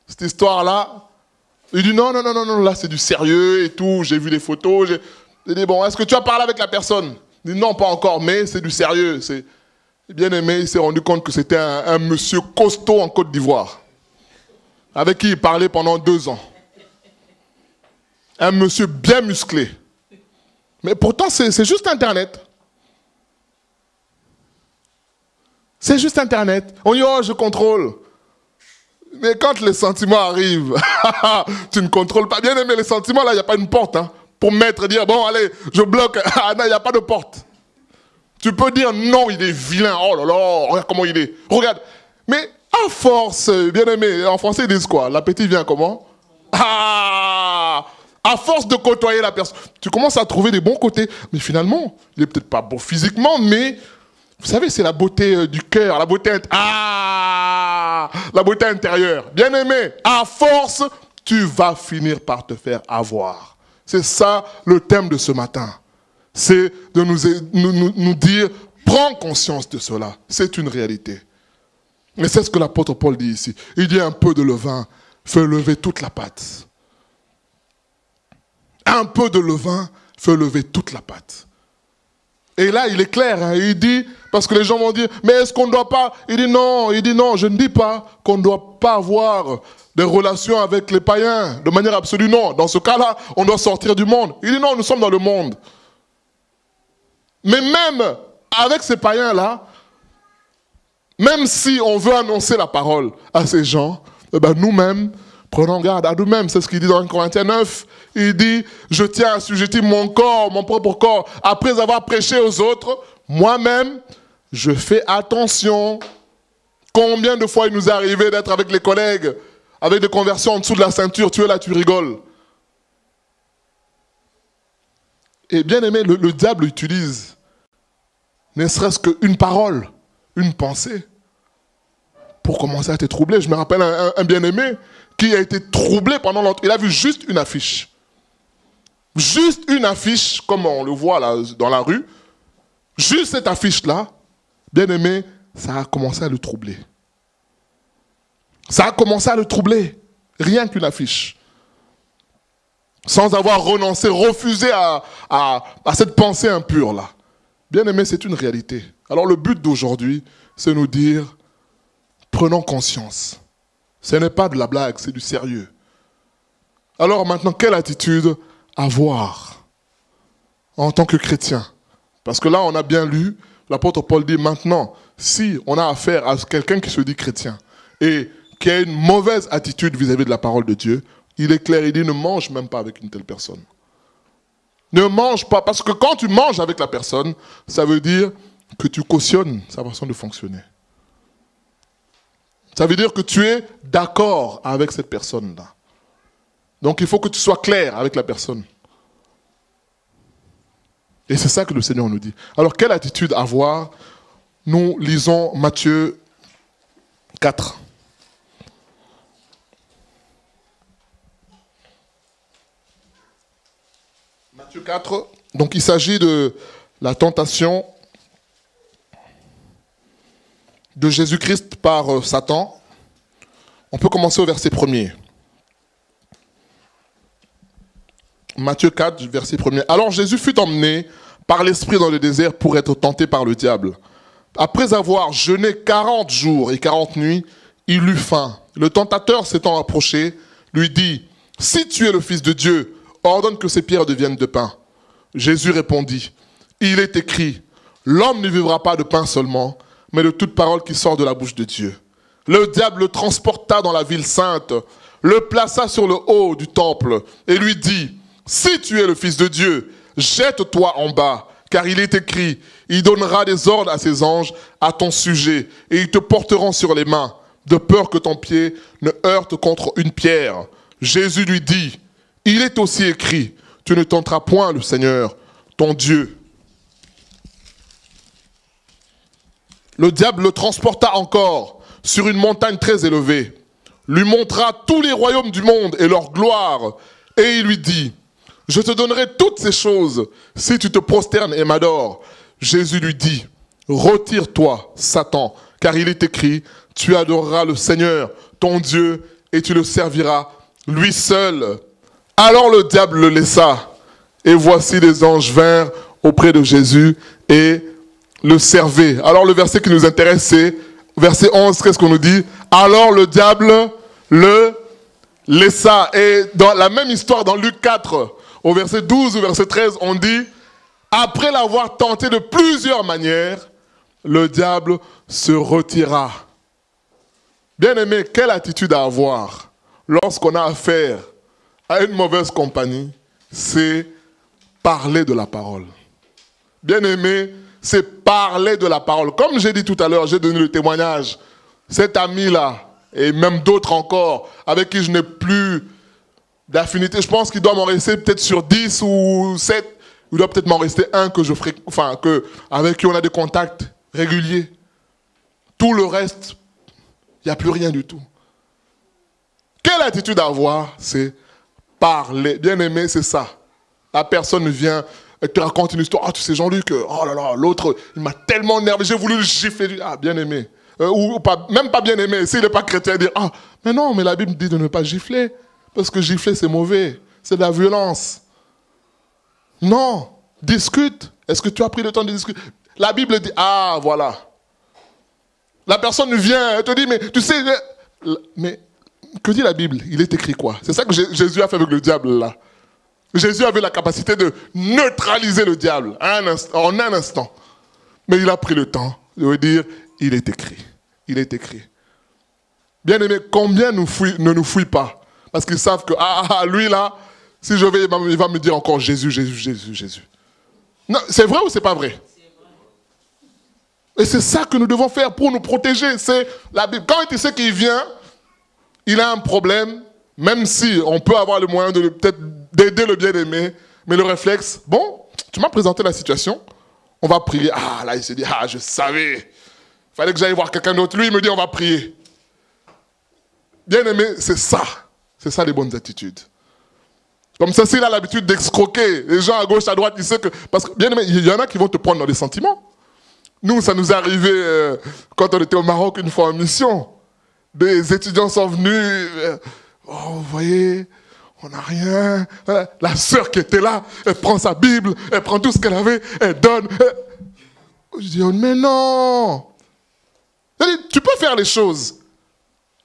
Cette histoire-là, il dit non, là c'est du sérieux et tout, j'ai vu les photos. J'ai dit, bon, est-ce que tu as parlé avec la personne? Il dit, non, pas encore, mais c'est du sérieux. Bien aimé, il s'est rendu compte que c'était un monsieur costaud en Côte d'Ivoire, avec qui il parlait pendant 2 ans. Un monsieur bien musclé. Mais pourtant, c'est juste Internet. C'est juste Internet. On dit, oh, je contrôle. Mais quand les sentiments arrivent, tu ne contrôles pas. Bien aimé, les sentiments, là, il n'y a pas une porte. Pour mettre, dire, bon, allez, je bloque. Non, il n'y a pas de porte. Tu peux dire, non, il est vilain. Oh là là, regarde comment il est. Regarde. Mais à force, bien aimé, en français, ils disent quoi? L'appétit vient comment? À force de côtoyer la personne, tu commences à trouver des bons côtés. Mais finalement, il n'est peut-être pas beau physiquement, mais vous savez, c'est la beauté du cœur, la beauté intérieure. Bien aimé, à force, tu vas finir par te faire avoir. C'est ça le thème de ce matin. C'est de nous dire, prends conscience de cela. C'est une réalité. Et c'est ce que l'apôtre Paul dit ici. Il dit un peu de levain fait lever toute la pâte. Un peu de levain fait lever toute la pâte. Et là, il est clair, il dit, parce que les gens vont dire, mais est-ce qu'on ne doit pas? Il dit non, je ne dis pas qu'on ne doit pas avoir des relations avec les païens, de manière absolue, non. Dans ce cas-là, on doit sortir du monde. Il dit non, nous sommes dans le monde. Mais même avec ces païens-là, même si on veut annoncer la parole à ces gens, nous-mêmes, prenons garde à nous-mêmes. C'est ce qu'il dit dans 1 Corinthiens 9. Il dit, je tiens à assujettir mon corps, mon propre corps. Après avoir prêché aux autres, moi-même, je fais attention. Combien de fois il nous est arrivé d'être avec les collègues, avec des conversions en dessous de la ceinture, tu es là, tu rigoles. Et bien aimé, le diable utilise ne serait-ce qu'une parole, une pensée, pour commencer à te troubler. Je me rappelle un bien-aimé qui a été troublé pendant longtemps. Il a vu juste une affiche. Juste une affiche, comme on le voit là dans la rue. Juste cette affiche-là, bien-aimé, ça a commencé à le troubler. Ça a commencé à le troubler. Rien qu'une affiche. Sans avoir renoncé, refusé à cette pensée impure-là. Bien-aimé, c'est une réalité. Alors le but d'aujourd'hui, c'est nous dire, prenons conscience. Ce n'est pas de la blague, c'est du sérieux. Alors maintenant, quelle attitude avoir en tant que chrétien? Parce que là, on a bien lu, l'apôtre Paul dit maintenant, si on a affaire à quelqu'un qui se dit chrétien et qui a une mauvaise attitude vis-à-vis de la parole de Dieu, il est clair, il dit ne mange même pas avec une telle personne. Ne mange pas, parce que quand tu manges avec la personne, ça veut dire que tu cautionnes sa façon de fonctionner. Ça veut dire que tu es d'accord avec cette personne-là. Donc il faut que tu sois clair avec la personne. Et c'est ça que le Seigneur nous dit. Alors, quelle attitude avoir? Nous lisons Matthieu 4. Matthieu 4, donc il s'agit de la tentation de Jésus-Christ par Satan. On peut commencer au verset 1er. Matthieu 4, verset 1er. Alors Jésus fut emmené par l'Esprit dans le désert pour être tenté par le diable. Après avoir jeûné 40 jours et 40 nuits, il eut faim. Le tentateur s'étant approché, lui dit, « Si tu es le Fils de Dieu, ordonne que ces pierres deviennent de pain. » Jésus répondit, « Il est écrit, l'homme ne vivra pas de pain seulement, mais de toute parole qui sort de la bouche de Dieu. » Le diable le transporta dans la ville sainte, le plaça sur le haut du temple et lui dit, « Si tu es le Fils de Dieu, jette-toi en bas, car il est écrit, il donnera des ordres à ses anges à ton sujet, et ils te porteront sur les mains, de peur que ton pied ne heurte contre une pierre. » Jésus lui dit, « Il est aussi écrit, tu ne tenteras point le Seigneur, ton Dieu. » Le diable le transporta encore sur une montagne très élevée, lui montra tous les royaumes du monde et leur gloire, et il lui dit, « Je te donnerai toutes ces choses si tu te prosternes et m'adores. » Jésus lui dit, « Retire-toi, Satan, car il est écrit, tu adoreras le Seigneur, ton Dieu, et tu le serviras, lui seul. » Alors le diable le laissa, et voici les anges vinrent auprès de Jésus et le servaient. Alors le verset qui nous intéresse, c'est verset 11, qu'est-ce qu'on nous dit? Alors le diable le laissa. Et dans la même histoire, dans Luc 4, au verset 12, au verset 13, on dit, après l'avoir tenté de plusieurs manières, le diable se retira. Bien-aimé, quelle attitude à avoir lorsqu'on a affaire à une mauvaise compagnie? C'est parler de la parole. Bien-aimé, c'est parler de la parole. Comme j'ai dit tout à l'heure, j'ai donné le témoignage. Cet ami-là, et même d'autres encore, avec qui je n'ai plus d'affinité, je pense qu'il doit m'en rester peut-être sur 10 ou 7, il doit peut-être m'en rester un que je ferai, avec qui on a des contacts réguliers. Tout le reste, il n'y a plus rien du tout. Quelle attitude à avoir? C'est parler. Bien-aimé, c'est ça. La personne vient et te raconte une histoire. Ah, tu sais, Jean-Luc, oh là là, l'autre, il m'a tellement énervé, j'ai voulu le gifler. Ah, bien-aimé. Ou pas, même pas bien-aimé. S'il n'est pas chrétien, il dit, ah, mais non, mais la Bible dit de ne pas gifler. Parce que gifler, c'est mauvais. C'est de la violence. Non. Discute. Est-ce que tu as pris le temps de discuter? La Bible dit, ah, voilà. La personne vient et te dit, mais tu sais, mais que dit la Bible? Il est écrit quoi? C'est ça que Jésus a fait avec le diable là. Jésus avait la capacité de neutraliser le diable en un instant. Mais il a pris le temps de dire, il est écrit. Il est écrit. Bien aimé, combien ne nous fouillent pas? Parce qu'ils savent que, lui là, si je vais, il va me dire encore Jésus, Jésus, Jésus, Jésus. Non, c'est vrai ou c'est pas vrai? Et c'est ça que nous devons faire pour nous protéger. C'est la Bible. Quand il sait qu'il vient, il a un problème, même si on peut avoir le moyen de peut-être d'aider le bien-aimé, mais le réflexe, bon, tu m'as présenté la situation, on va prier. Ah, là, il se dit, ah, je savais. Il fallait que j'aille voir quelqu'un d'autre. Lui, il me dit, on va prier. Bien-aimé, c'est ça. C'est ça les bonnes attitudes. Comme ça, s'il a l'habitude d'escroquer les gens à gauche, à droite, il sait que... Parce que, bien-aimé, il y en a qui vont te prendre dans les sentiments. Nous, ça nous est arrivé quand on était au Maroc une fois en mission. Des étudiants sont venus, oh, vous voyez, on n'a rien. La sœur qui était là, elle prend sa Bible, elle prend tout ce qu'elle avait, elle donne. Je dis, oh, mais non. Tu peux faire les choses,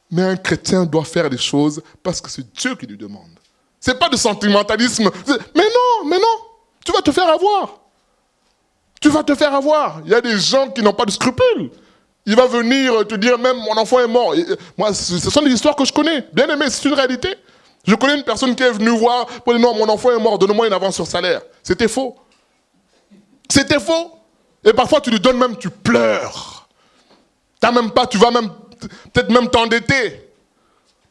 mais un chrétien doit faire les choses parce que c'est Dieu qui lui demande. Ce n'est pas de sentimentalisme. Mais non, tu vas te faire avoir. Tu vas te faire avoir. Il y a des gens qui n'ont pas de scrupules. Il va venir te dire même mon enfant est mort. Moi, ce sont des histoires que je connais. Bien aimé, c'est une réalité. Je connais une personne qui est venue voir pour dire non, mon enfant est mort, donne-moi une avance sur salaire. C'était faux. C'était faux. Et parfois tu lui donnes même, tu pleures. T'as même pas, tu vas même peut-être même t'endetter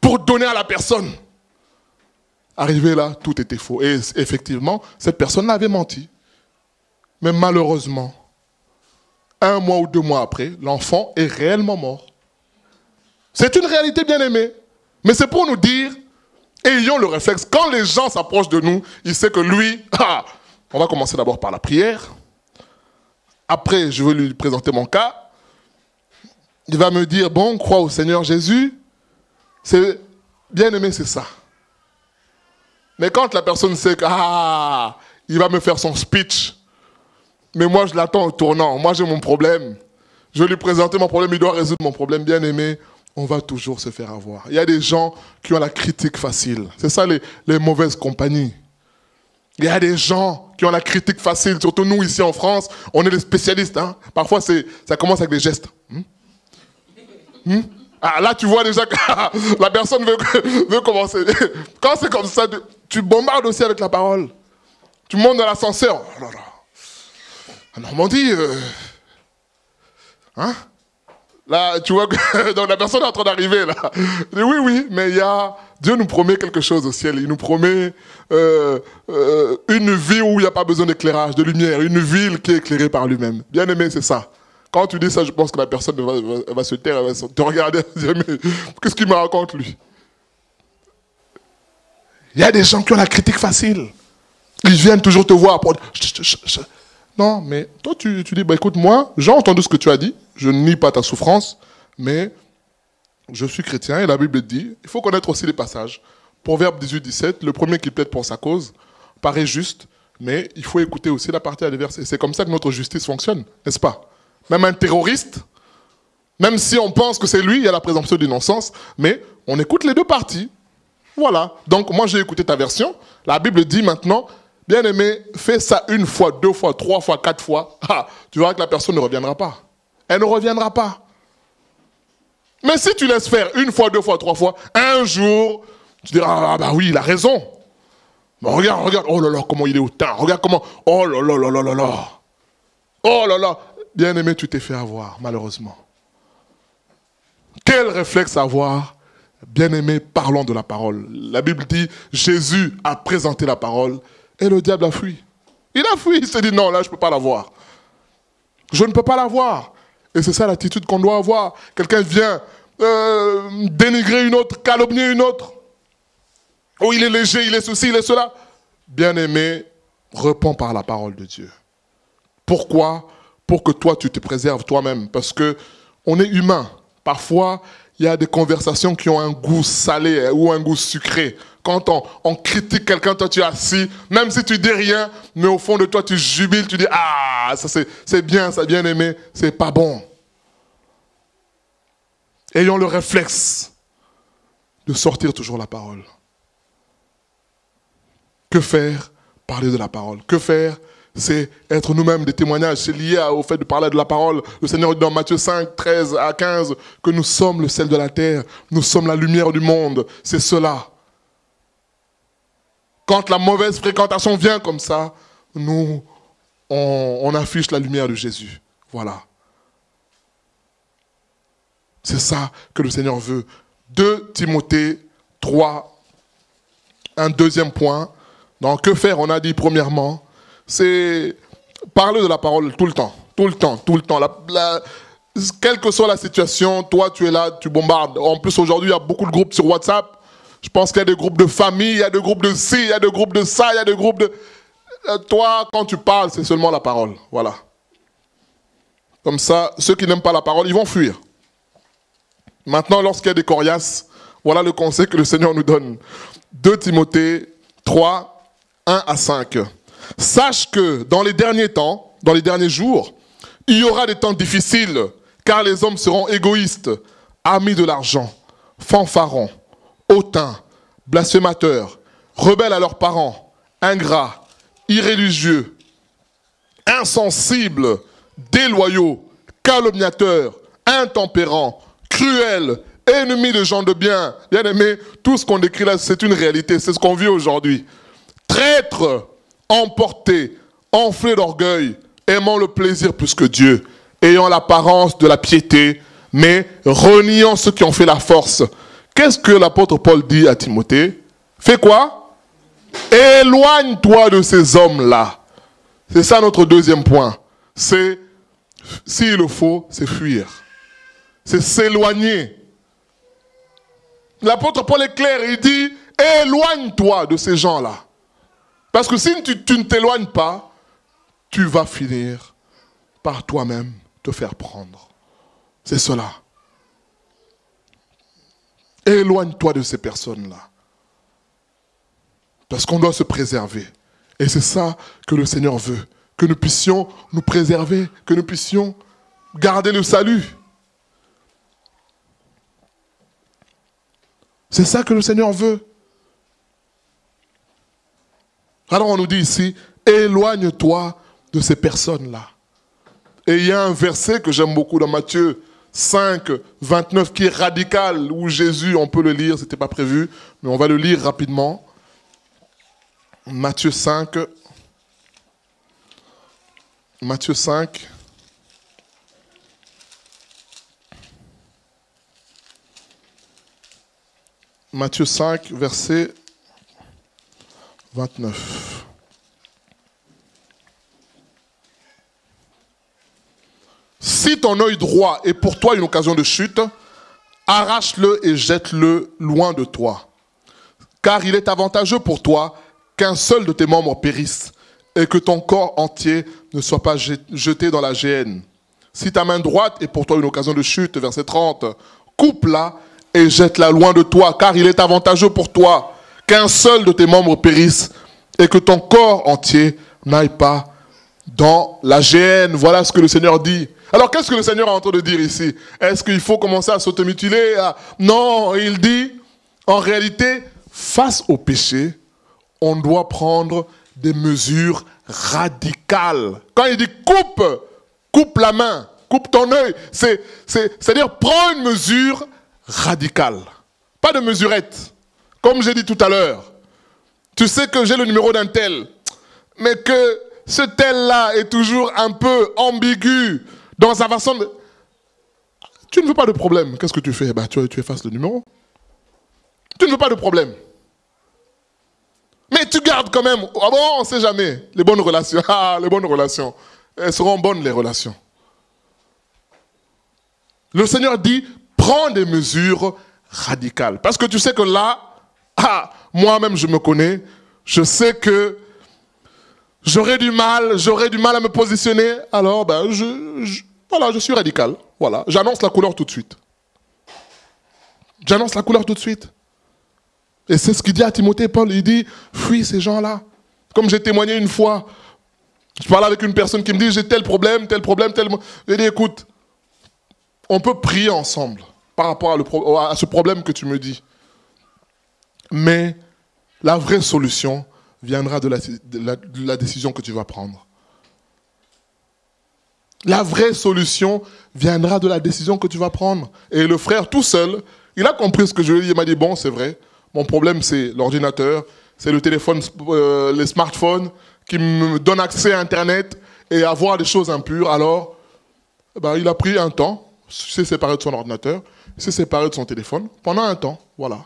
pour donner à la personne. Arrivé là, tout était faux. Et effectivement, cette personne avait menti. Mais malheureusement, 1 mois ou 2 mois après, l'enfant est réellement mort. C'est une réalité, bien aimée. Mais c'est pour nous dire, ayons le réflexe, quand les gens s'approchent de nous, ils savent que lui, on va commencer d'abord par la prière. Après, je vais lui présenter mon cas. Il va me dire, bon, crois au Seigneur Jésus. C'est bien aimé, c'est ça. Mais quand la personne sait que, il va me faire son speech, mais moi je l'attends au tournant, moi j'ai mon problème, je vais lui présenter mon problème, il doit résoudre mon problème, bien aimé, on va toujours se faire avoir. Il y a des gens qui ont la critique facile. C'est ça les mauvaises compagnies. Il y a des gens qui ont la critique facile, surtout nous ici en France, on est des spécialistes. Hein. Parfois ça commence avec des gestes. Là tu vois déjà que la personne veut commencer. Quand c'est comme ça, tu bombardes aussi avec la parole. Tu montes dans l'ascenseur. Oh là là. En Normandie, là, tu vois que donc la personne est en train d'arriver là. Je dis, oui, mais Dieu nous promet quelque chose au ciel. Il nous promet une vie où il n'y a pas besoin d'éclairage, de lumière, une ville qui est éclairée par lui-même. Bien aimé, c'est ça. Quand tu dis ça, je pense que la personne va se taire, elle va te regarder et dire, mais qu'est-ce qu'il me raconte lui? Il y a des gens qui ont la critique facile. Ils viennent toujours te voir pour dire, non, mais toi, tu dis, écoute, moi, j'ai entendu ce que tu as dit, je ne nie pas ta souffrance, mais je suis chrétien et la Bible dit, il faut connaître aussi les passages. Proverbe 18-17, le premier qui plaide pour sa cause paraît juste, mais il faut écouter aussi la partie adverse. Et c'est comme ça que notre justice fonctionne, n'est-ce pas? Même un terroriste, même si on pense que c'est lui, il y a la présomption d'innocence, mais on écoute les deux parties. Voilà. Donc moi, j'ai écouté ta version. La Bible dit maintenant, bien aimé, fais ça 1 fois, 2 fois, 3 fois, 4 fois. Tu verras que la personne ne reviendra pas. Elle ne reviendra pas. Mais si tu laisses faire 1 fois, 2 fois, 3 fois, un jour, tu diras, oui, il a raison. Mais regarde, oh là là, comment il est hautain. Regarde comment, oh là là là là là là. Oh là là. Bien aimé, tu t'es fait avoir, malheureusement. Quel réflexe avoir? Bien aimé, parlons de la parole. La Bible dit, Jésus a présenté la parole et le diable a fui. Il a fui, il s'est dit, non, là, je ne peux pas l'avoir. Je ne peux pas l'avoir. Et c'est ça l'attitude qu'on doit avoir. Quelqu'un vient dénigrer une autre, calomnier une autre. Oh, il est léger, il est ceci, il est cela. Bien aimé, réponds par la parole de Dieu. Pourquoi? Pour que toi, tu te préserves toi-même. Parce qu'on est humain. Parfois, il y a des conversations qui ont un goût salé ou un goût sucré. Quand on critique quelqu'un, toi tu es assis, même si tu dis rien, mais au fond de toi tu jubiles, tu dis, ça c'est bien, ça bien aimé, c'est pas bon. Ayons le réflexe de sortir toujours la parole. Que faire? Parler de la parole. Que faire? C'est être nous-mêmes des témoignages. C'est lié au fait de parler de la parole. Le Seigneur dit dans Matthieu 5, 13 à 15 que nous sommes le sel de la terre. Nous sommes la lumière du monde. C'est cela. Quand la mauvaise fréquentation vient comme ça, nous, on affiche la lumière de Jésus. Voilà. C'est ça que le Seigneur veut. 2 Timothée 3, un deuxième point. Donc, que faire? On a dit premièrement, c'est parler de la parole tout le temps. Tout le temps, tout le temps. Quelle que soit la situation, toi tu es là, tu bombardes. En plus aujourd'hui, il y a beaucoup de groupes sur WhatsApp. Je pense qu'il y a des groupes de famille, il y a des groupes de ci, il y a des groupes de ça, il y a des groupes de... Toi, quand tu parles, c'est seulement la parole. Voilà. Comme ça, ceux qui n'aiment pas la parole, ils vont fuir. Maintenant, lorsqu'il y a des coriaces, voilà le conseil que le Seigneur nous donne. 2 Timothée 3, 1 à 5. Sache que dans les derniers temps, dans les derniers jours, il y aura des temps difficiles, car les hommes seront égoïstes, amis de l'argent, fanfarons, hautains, blasphémateurs, rebelles à leurs parents, ingrats, irréligieux, insensibles, déloyaux, calomniateurs, intempérants, cruels, ennemis de gens de bien. Bien aimé, tout ce qu'on décrit là, c'est une réalité, c'est ce qu'on vit aujourd'hui. Traîtres, emportés, enflés d'orgueil, aimant le plaisir plus que Dieu, ayant l'apparence de la piété, mais reniant ceux qui ont fait la force. Qu'est-ce que l'apôtre Paul dit à Timothée? Fais quoi? Éloigne-toi de ces hommes-là. C'est ça notre deuxième point. C'est, s'il le faut, c'est fuir. C'est s'éloigner. L'apôtre Paul est clair, il dit, éloigne-toi de ces gens-là. Parce que si tu ne t'éloignes pas, tu vas finir par toi-même te faire prendre. C'est cela. Éloigne-toi de ces personnes-là. Parce qu'on doit se préserver. Et c'est ça que le Seigneur veut. Que nous puissions nous préserver, que nous puissions garder le salut. C'est ça que le Seigneur veut. Alors on nous dit ici, éloigne-toi de ces personnes-là. Et il y a un verset que j'aime beaucoup dans Matthieu 5, 29 qui est radical, où Jésus, on peut le lire, ce n'était pas prévu, mais on va le lire rapidement. Matthieu 5. Matthieu 5. Matthieu 5, verset 29. Si ton œil droit est pour toi une occasion de chute, arrache-le et jette-le loin de toi. Car il est avantageux pour toi qu'un seul de tes membres périsse et que ton corps entier ne soit pas jeté dans la géhenne. Si ta main droite est pour toi une occasion de chute, verset 30, coupe-la et jette-la loin de toi, car il est avantageux pour toi qu'un seul de tes membres périsse et que ton corps entier n'aille pas dans la géhenne. Voilà ce que le Seigneur dit. Alors qu'est-ce que le Seigneur est en train de dire ici? Est-ce qu'il faut commencer à s'automutiler? Non, il dit, en réalité, face au péché, on doit prendre des mesures radicales. Quand il dit coupe la main, coupe ton œil, c'est-à-dire prends une mesure radicale. Pas de mesurette. Comme j'ai dit tout à l'heure, tu sais que j'ai le numéro d'un tel, mais que ce tel-là est toujours un peu ambigu dans sa façon de... Tu ne veux pas de problème. Qu'est-ce que tu fais? Tu effaces le numéro. Tu ne veux pas de problème. Mais tu gardes quand même. Ah bon, on ne sait jamais. Les bonnes relations. Ah, les bonnes relations. Elles seront bonnes, les relations. Le Seigneur dit, prends des mesures radicales. Parce que tu sais que là, moi-même je me connais, je sais que j'aurais du mal à me positionner. Alors, voilà, je suis radical. Voilà, j'annonce la couleur tout de suite. J'annonce la couleur tout de suite. Et c'est ce qu'il dit à Timothée, Paul, il dit, fuis ces gens-là. Comme j'ai témoigné une fois, je parlais avec une personne qui me dit, j'ai tel problème. J'ai dit, écoute, on peut prier ensemble par rapport à ce problème que tu me dis. Mais la vraie solution viendra de la décision que tu vas prendre. La vraie solution viendra de la décision que tu vas prendre. Et le frère tout seul, il a compris ce que je lui ai dit, il m'a dit, bon, c'est vrai. Mon problème, c'est l'ordinateur, c'est le téléphone, les smartphones qui me donnent accès à Internet et à voir des choses impures. Alors, il a pris un temps, il s'est séparé de son ordinateur, il s'est séparé de son téléphone pendant un temps. Voilà.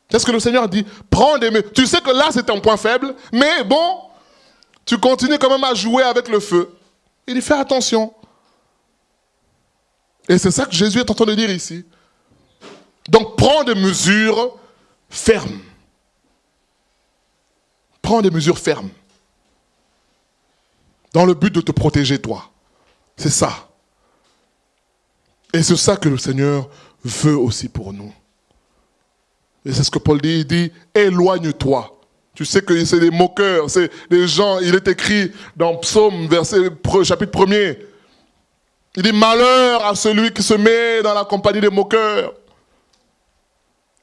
C'est ce que le Seigneur dit. Prends des mesures. Tu sais que là, c'est un point faible, mais bon, tu continues quand même à jouer avec le feu. Il dit, fais attention. Et c'est ça que Jésus est en train de dire ici. Donc, prends des mesures fermes. Prends des mesures fermes. Dans le but de te protéger, toi. C'est ça. Et c'est ça que le Seigneur veut aussi pour nous. Et c'est ce que Paul dit. Il dit, éloigne-toi. Tu sais que c'est des moqueurs, c'est des gens, il est écrit dans Psaume, chapitre 1er. Il dit, malheur à celui qui se met dans la compagnie des moqueurs.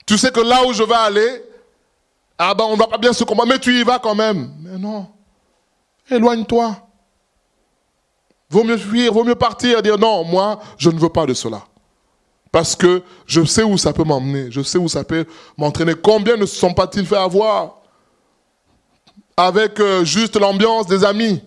Tu sais que là où je vais aller, on ne va pas bien se comprendre, mais tu y vas quand même. Mais non, éloigne-toi. Vaut mieux fuir, vaut mieux partir et dire non, moi, je ne veux pas de cela. Parce que je sais où ça peut m'emmener, je sais où ça peut m'entraîner. Combien ne se sont pas-ils fait avoir avec juste l'ambiance des amis?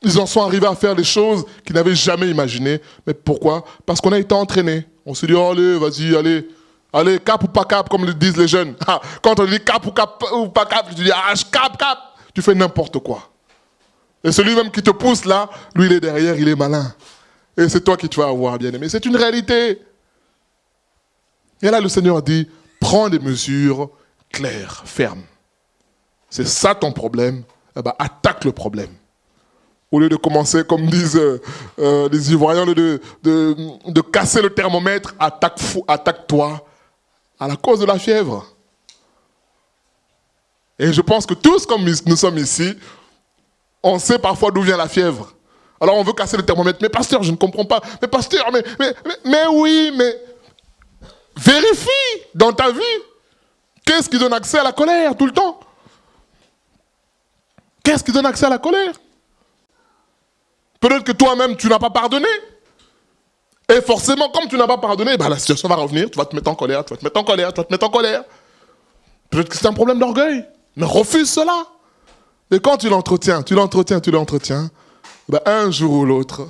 Ils en sont arrivés à faire des choses qu'ils n'avaient jamais imaginées. Mais pourquoi? Parce qu'on a été entraînés. On s'est dit, oh, allez, vas-y, allez. Allez, cap ou pas cap, comme le disent les jeunes. Ah, quand on dit cap ou pas cap, tu dis, ah, je cap. Tu fais n'importe quoi. Et celui même qui te pousse là, lui, il est derrière, il est malin. Et c'est toi qui tu vas avoir, bien-aimé. C'est une réalité. Et là, le Seigneur dit, prends des mesures claires, fermes. C'est ça ton problème. Eh ben, attaque le problème. Au lieu de commencer, comme disent les Ivoiriens, de casser le thermomètre, attaque-toi à la cause de la fièvre. Et je pense que tous, comme nous sommes ici, on sait parfois d'où vient la fièvre. Alors on veut casser le thermomètre. Mais pasteur, je ne comprends pas. Mais pasteur, mais oui, mais vérifie dans ta vie. Qu'est-ce qui donne accès à la colère tout le temps? Qu'est-ce qui donne accès à la colère? Peut-être que toi-même, tu n'as pas pardonné. Et forcément, comme tu n'as pas pardonné, ben la situation va revenir, tu vas te mettre en colère, tu vas te mettre en colère, tu vas te mettre en colère. Peut-être que c'est un problème d'orgueil. Mais refuse cela. Et quand tu l'entretiens, ben un jour ou l'autre,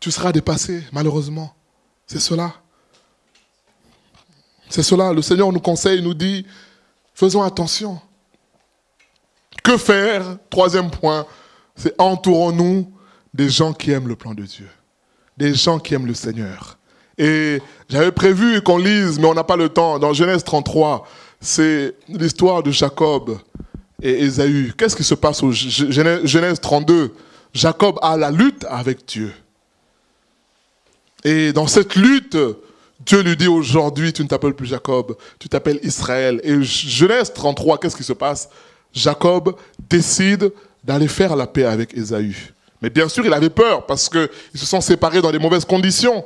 tu seras dépassé, malheureusement. C'est cela. C'est cela. Le Seigneur nous conseille, nous dit, faisons attention. Que faire? Troisième point, c'est entourons-nous des gens qui aiment le plan de Dieu. Des gens qui aiment le Seigneur. Et j'avais prévu qu'on lise, mais on n'a pas le temps. Dans Genèse 33, c'est l'histoire de Jacob et Ésaü. Qu'est-ce qui se passe au Genèse 32? Jacob a la lutte avec Dieu. Et dans cette lutte, Dieu lui dit aujourd'hui, tu ne t'appelles plus Jacob, tu t'appelles Israël. Et Genèse 33, qu'est-ce qui se passe? Jacob décide d'aller faire la paix avec Ésaü. Mais bien sûr, il avait peur parce qu'ils se sont séparés dans des mauvaises conditions.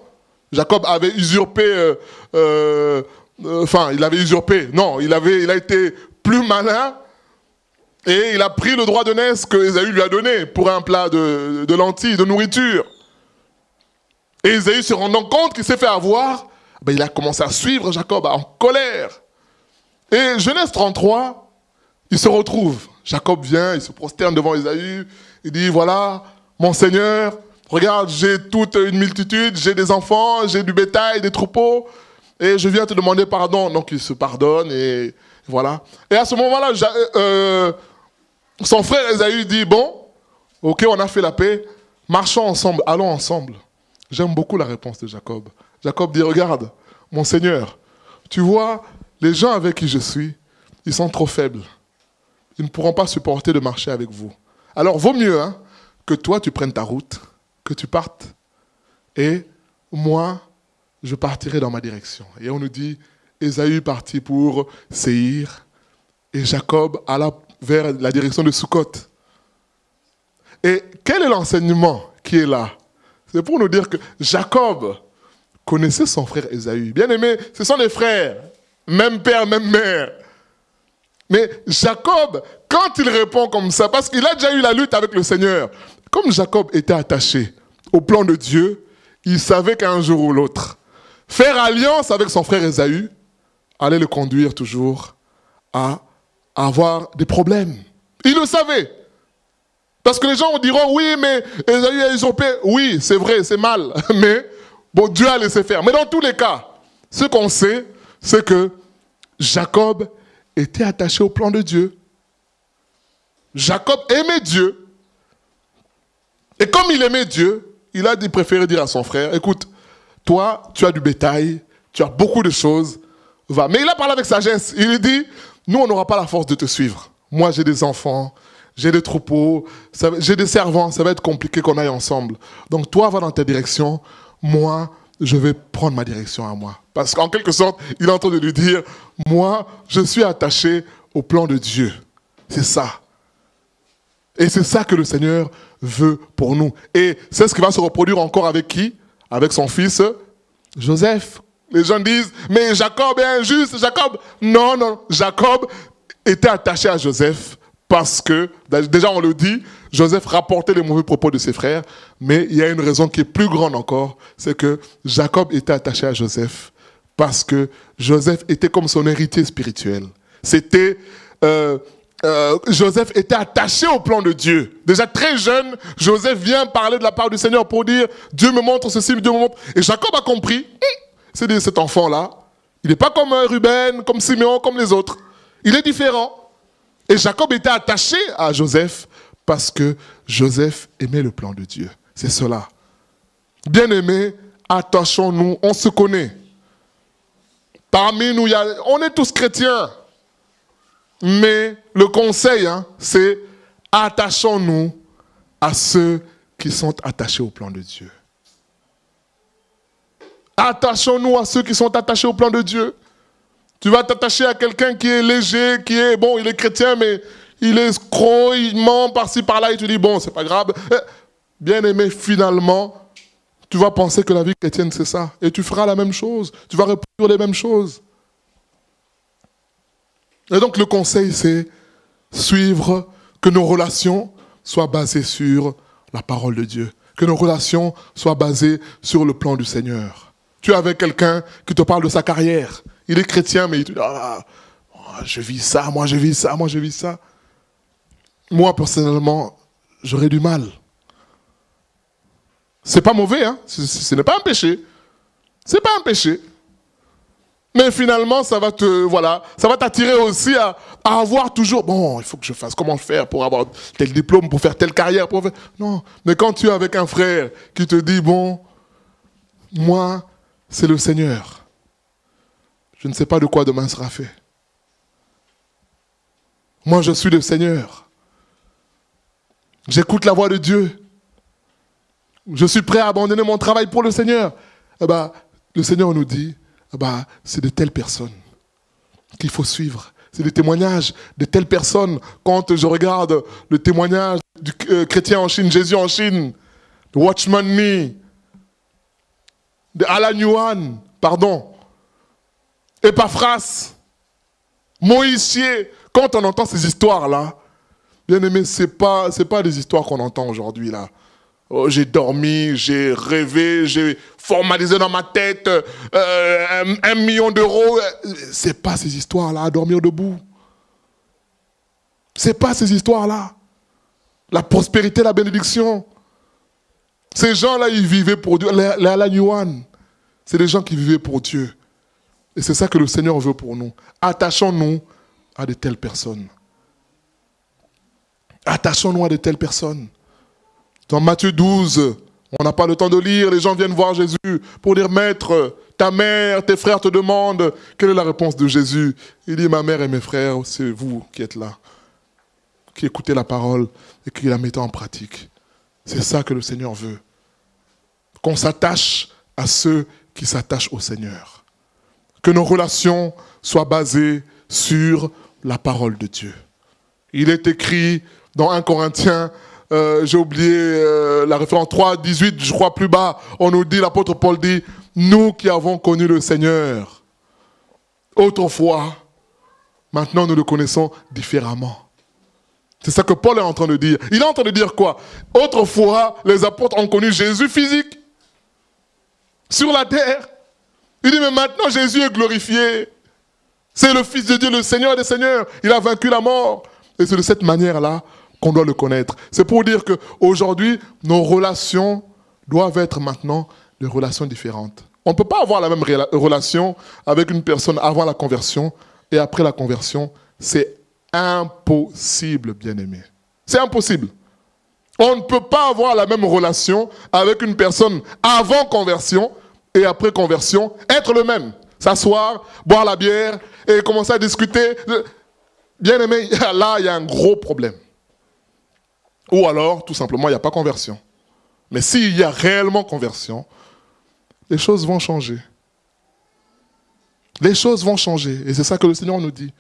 Jacob avait usurpé, il avait usurpé. Non, il a été plus malin et il a pris le droit de naissance que Ésaü lui a donné pour un plat de lentilles, de nourriture. Et Ésaü se rendant compte qu'il s'est fait avoir, ben, il a commencé à suivre Jacob en colère. Et Genèse 33, il se retrouve. Jacob vient, il se prosterne devant Ésaü, il dit, voilà, mon Seigneur, regarde, j'ai toute une multitude, j'ai des enfants, j'ai du bétail, des troupeaux, et je viens te demander pardon. Donc il se pardonne, et voilà. Et à ce moment-là, son frère Ésaü dit, bon, ok, on a fait la paix, marchons ensemble, allons ensemble. J'aime beaucoup la réponse de Jacob. Jacob dit, regarde, mon Seigneur, tu vois, les gens avec qui je suis, ils sont trop faibles. Ils ne pourront pas supporter de marcher avec vous. Alors, vaut mieux que toi, tu prennes ta route, que tu partes, et moi, je partirai dans ma direction. Et on nous dit, Ésaü partit pour Séhir, et Jacob alla vers la direction de Sukkot. Et quel est l'enseignement qui est là? C'est pour nous dire que Jacob connaissait son frère Ésaü. Bien aimé, ce sont des frères, même père, même mère. Mais Jacob, quand il répond comme ça, parce qu'il a déjà eu la lutte avec le Seigneur, comme Jacob était attaché au plan de Dieu, il savait qu'un jour ou l'autre, faire alliance avec son frère Ésaü allait le conduire toujours à avoir des problèmes. Il le savait. Parce que les gens diront, oui, mais Ésaü a usurpé. Oui, c'est vrai, c'est mal. Mais bon, Dieu a laissé faire. Mais dans tous les cas, ce qu'on sait, c'est que Jacob était attaché au plan de Dieu. Jacob aimait Dieu. Et comme il aimait Dieu, il a préféré dire à son frère, écoute, toi, tu as du bétail, tu as beaucoup de choses, va. Mais il a parlé avec sagesse. Il lui dit, nous, on n'aura pas la force de te suivre. Moi, j'ai des enfants, j'ai des troupeaux, j'ai des servants, ça va être compliqué qu'on aille ensemble. Donc toi, va dans ta direction, moi, je vais prendre ma direction à moi. Parce qu'en quelque sorte, il est en train de lui dire, moi, je suis attaché au plan de Dieu. C'est ça. Et c'est ça que le Seigneur veut pour nous. Et c'est ce qui va se reproduire encore avec qui? Avec son fils Joseph. Les gens disent, mais Jacob est injuste, Jacob. Non, non, Jacob était attaché à Joseph parce que, déjà on le dit, Joseph rapportait les mauvais propos de ses frères, mais il y a une raison qui est plus grande encore, c'est que Jacob était attaché à Joseph parce que Joseph était comme son héritier spirituel. Joseph était attaché au plan de Dieu. Déjà très jeune, Joseph vient parler de la part du Seigneur pour dire, Dieu me montre ceci, Dieu me montre. Et Jacob a compris, C'est dit, cet enfant-là, il n'est pas comme Ruben, comme Siméon, comme les autres. Il est différent. Et Jacob était attaché à Joseph parce que Joseph aimait le plan de Dieu. C'est cela. Bien-aimés, attachons-nous, on se connaît. Parmi nous, on est tous chrétiens. Mais le conseil, c'est attachons-nous à ceux qui sont attachés au plan de Dieu. Attachons-nous à ceux qui sont attachés au plan de Dieu. Tu vas t'attacher à quelqu'un qui est léger, il est chrétien, mais il est escroc, il ment par-ci, par-là, et tu dis, bon, c'est pas grave. Bien-aimé, finalement, tu vas penser que la vie chrétienne, c'est ça. Et tu feras la même chose. Tu vas reproduire les mêmes choses. Et donc, le conseil, c'est suivre, que nos relations soient basées sur la parole de Dieu. Que nos relations soient basées sur le plan du Seigneur. Tu es avec quelqu'un qui te parle de sa carrière. Il est chrétien, mais il te dit, je vis ça, moi je vis ça, moi je vis ça. Moi, personnellement, j'aurais du mal. C'est pas mauvais, ce n'est pas un péché. C'est pas un péché. Mais finalement, ça va t'attirer aussi à avoir toujours, bon, il faut que je fasse comment faire pour avoir tel diplôme, pour faire telle carrière. Non, mais quand tu es avec un frère qui te dit, bon, moi, c'est le Seigneur. Je ne sais pas de quoi demain sera fait. Moi, je suis le Seigneur. J'écoute la voix de Dieu. Je suis prêt à abandonner mon travail pour le Seigneur. Le Seigneur nous dit, c'est de telles personnes qu'il faut suivre. C'est des témoignages de telles personnes. Quand je regarde le témoignage du chrétien en Chine, Jésus en Chine, de Watchman Nee, de Alan Yuan, Epaphras, Moïse, quand on entend ces histoires-là, bien aimé, c'est pas des histoires qu'on entend aujourd'hui là. Oh, j'ai dormi, j'ai rêvé, j'ai formalisé dans ma tête 1 million d'euros. C'est pas ces histoires-là, à dormir debout. C'est pas ces histoires-là. La prospérité, la bénédiction. Ces gens-là, ils vivaient pour Dieu. Les Alan Yuan, c'est des gens qui vivaient pour Dieu. Et c'est ça que le Seigneur veut pour nous. Attachons-nous à de telles personnes. Attachons-nous à de telles personnes. Dans Matthieu 12, on n'a pas le temps de lire, les gens viennent voir Jésus pour dire, Maître, ta mère, tes frères te demandent. Quelle est la réponse de Jésus? Il dit, ma mère et mes frères, c'est vous qui êtes là, qui écoutez la parole et qui la mettez en pratique. C'est ça que le Seigneur veut. Qu'on s'attache à ceux qui s'attachent au Seigneur. Que nos relations soient basées sur la parole de Dieu. Il est écrit dans 1 Corinthiens, j'ai oublié la référence 3, 18, je crois plus bas, on nous dit, l'apôtre Paul dit, nous qui avons connu le Seigneur, autrefois, maintenant nous le connaissons différemment. C'est ça que Paul est en train de dire. Il est en train de dire quoi? Autrefois, les apôtres ont connu Jésus physique, sur la terre. Il dit, mais maintenant Jésus est glorifié. C'est le Fils de Dieu, le Seigneur des Seigneurs. Il a vaincu la mort. Et c'est de cette manière-là qu'on doit le connaître. C'est pour dire qu'aujourd'hui, nos relations doivent être maintenant des relations différentes. On ne peut pas avoir la même relation avec une personne avant la conversion et après la conversion. C'est impossible, bien-aimé. C'est impossible. On ne peut pas avoir la même relation avec une personne avant conversion et après conversion, être le même. S'asseoir, boire la bière et commencer à discuter. Bien-aimé, là, il y a un gros problème. Ou alors, tout simplement, il n'y a pas conversion. Mais s'il y a réellement conversion, les choses vont changer. Les choses vont changer. Et c'est ça que le Seigneur nous dit.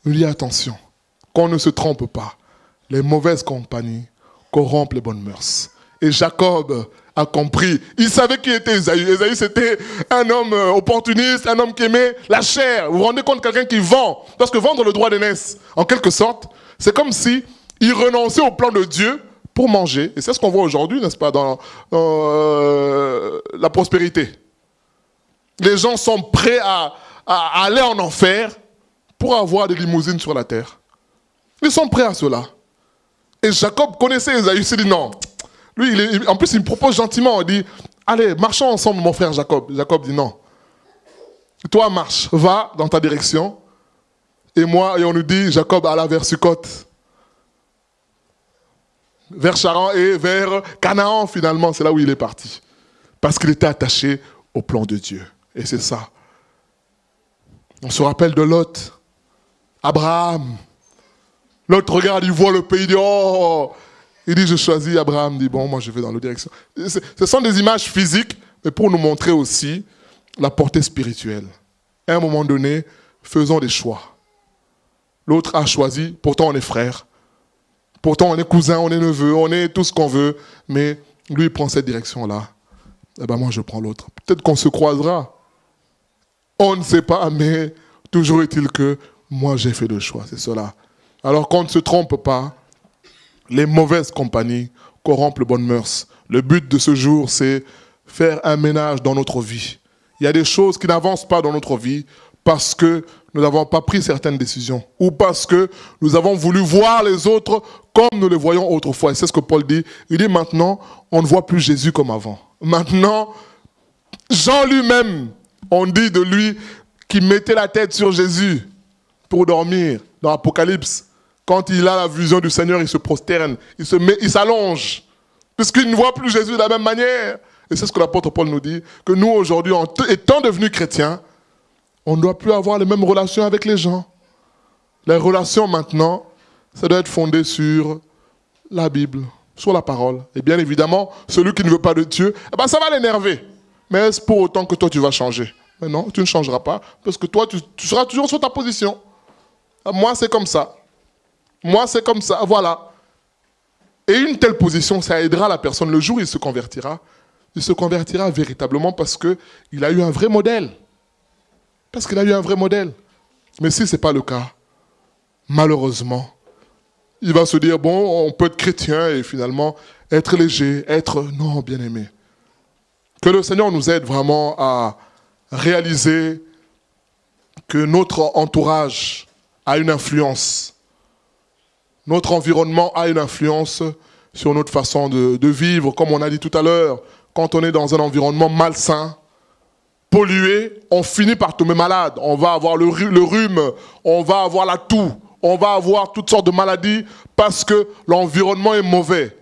Il dit attention, qu'on ne se trompe pas. Les mauvaises compagnies corrompent les bonnes mœurs. Et Jacob a compris. Il savait qui était Ésaü. Ésaü, c'était un homme opportuniste, un homme qui aimait la chair. Vous vous rendez compte, quelqu'un qui vend. Parce que vendre le droit d'aînesse, en quelque sorte, c'est comme si il renonçait au plan de Dieu pour manger. Et c'est ce qu'on voit aujourd'hui, n'est-ce pas, dans la prospérité. Les gens sont prêts à aller en enfer pour avoir des limousines sur la terre. Ils sont prêts à cela. Et Jacob connaissait Ésaü. Il s'est dit non. Lui, en plus, il me propose gentiment. Il dit, allez, marchons ensemble, mon frère Jacob. Jacob dit non. Toi, marche, va dans ta direction. Et moi, et on nous dit, Jacob alla vers Sukkot, vers Charan et vers Canaan, finalement. C'est là où il est parti. Parce qu'il était attaché au plan de Dieu. Et c'est ça. On se rappelle de Lot, Abraham. Lot regarde, il voit le pays, il dit, oh, il dit, je choisis Abraham, il dit, bon, moi je vais dans l'autre direction. Ce sont des images physiques, mais pour nous montrer aussi la portée spirituelle. À un moment donné, faisons des choix. L'autre a choisi, pourtant on est frères. Pourtant on est cousins, on est neveux, on est tout ce qu'on veut, mais lui il prend cette direction-là. Eh ben moi je prends l'autre. Peut-être qu'on se croisera. On ne sait pas, mais toujours est-il que moi j'ai fait le choix, c'est cela. Alors qu'on ne se trompe pas, les mauvaises compagnies corrompent les bonnes mœurs. Le but de ce jour, c'est faire un ménage dans notre vie. Il y a des choses qui n'avancent pas dans notre vie parce que nous n'avons pas pris certaines décisions ou parce que nous avons voulu voir les autres comme nous les voyons autrefois. Et c'est ce que Paul dit. Il dit maintenant, on ne voit plus Jésus comme avant. Maintenant, Jean lui-même, on dit de lui qu'il mettait la tête sur Jésus pour dormir dans l'Apocalypse. Quand il a la vision du Seigneur, il se prosterne, il s'allonge, puisqu'il ne voit plus Jésus de la même manière. Et c'est ce que l'apôtre Paul nous dit, que nous aujourd'hui, étant devenus chrétiens, on ne doit plus avoir les mêmes relations avec les gens. Les relations maintenant, ça doit être fondé sur la Bible, sur la parole. Et bien évidemment, celui qui ne veut pas de Dieu, eh ben ça va l'énerver. Mais est-ce pour autant que toi tu vas changer? Mais non, tu ne changeras pas, parce que toi tu seras toujours sur ta position. Moi c'est comme ça. Moi c'est comme ça, voilà. Et une telle position, ça aidera la personne. Le jour où il se convertira véritablement parce qu'il a eu un vrai modèle. Parce qu'il a eu un vrai modèle. Mais si ce n'est pas le cas, malheureusement, il va se dire, bon, on peut être chrétien et finalement être léger, être... Non, bien-aimé. Que le Seigneur nous aide vraiment à réaliser que notre entourage a une influence. Notre environnement a une influence sur notre façon de vivre. Comme on a dit tout à l'heure, quand on est dans un environnement malsain, pollué, on finit par tomber malade. On va avoir le rhume, on va avoir la toux, on va avoir toutes sortes de maladies parce que l'environnement est mauvais.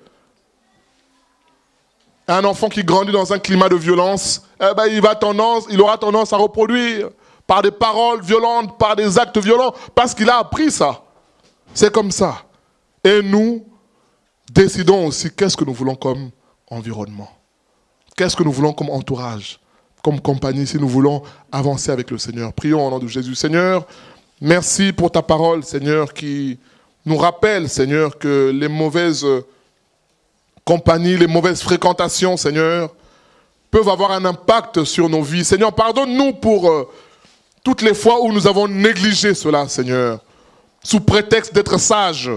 Un enfant qui grandit dans un climat de violence, eh ben, il aura tendance à reproduire par des paroles violentes, par des actes violents, parce qu'il a appris ça. C'est comme ça. Et nous décidons aussi qu'est-ce que nous voulons comme environnement. Qu'est-ce que nous voulons comme entourage, comme compagnie, si nous voulons avancer avec le Seigneur. Prions au nom de Jésus. Seigneur, merci pour ta parole, Seigneur, qui nous rappelle, Seigneur, que les mauvaises compagnies, les mauvaises fréquentations, Seigneur, peuvent avoir un impact sur nos vies. Seigneur, pardonne-nous pour toutes les fois où nous avons négligé cela, Seigneur, sous prétexte d'être sages,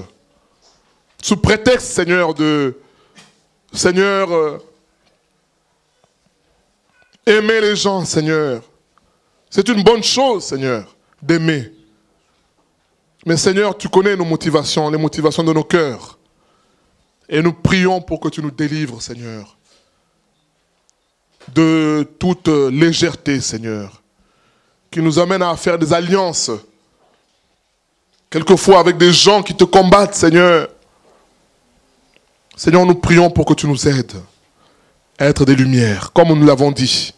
sous prétexte, Seigneur, aimer les gens, Seigneur. C'est une bonne chose, Seigneur, d'aimer. Mais Seigneur, tu connais nos motivations, les motivations de nos cœurs. Et nous prions pour que tu nous délivres, Seigneur, de toute légèreté, Seigneur, qui nous amène à faire des alliances, quelquefois avec des gens qui te combattent, Seigneur. Seigneur, nous prions pour que tu nous aides à être des lumières, comme nous l'avons dit,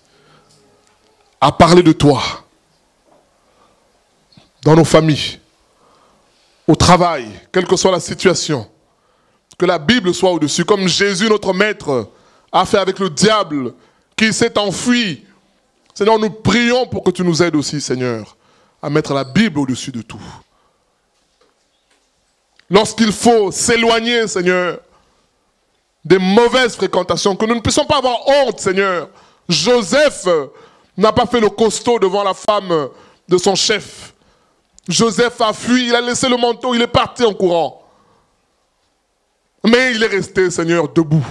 à parler de toi, dans nos familles, au travail, quelle que soit la situation. Que la Bible soit au-dessus, comme Jésus, notre Maître, a fait avec le diable, qui s'est enfui. Seigneur, nous prions pour que tu nous aides aussi, Seigneur, à mettre la Bible au-dessus de tout. Lorsqu'il faut s'éloigner, Seigneur, des mauvaises fréquentations, que nous ne puissions pas avoir honte, Seigneur. Joseph n'a pas fait le costaud devant la femme de son chef. Joseph a fui, il a laissé le manteau, il est parti en courant. Mais il est resté, Seigneur, debout.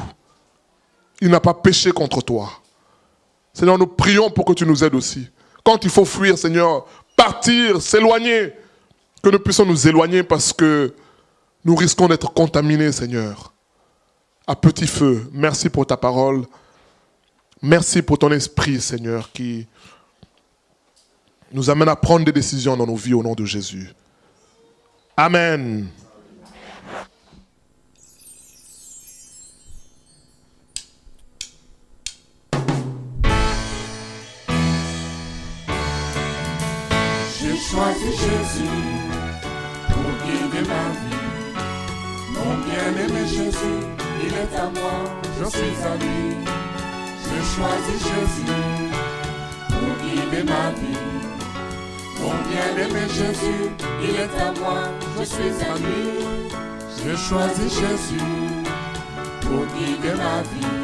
Il n'a pas péché contre toi. Seigneur, nous prions pour que tu nous aides aussi. Quand il faut fuir, Seigneur, partir, s'éloigner, que nous puissions nous éloigner parce que nous risquons d'être contaminés, Seigneur. À petit feu, merci pour ta parole. Merci pour ton esprit, Seigneur, qui nous amène à prendre des décisions dans nos vies au nom de Jésus. Amen. J'ai choisi Jésus pour guider ma vie. Mon bien-aimé Jésus, il est à moi, je suis à lui. J'ai choisi Jésus pour guider ma vie. Mon bien-aimé Jésus, il est à moi, je suis à lui. J'ai choisi Jésus pour guider ma vie.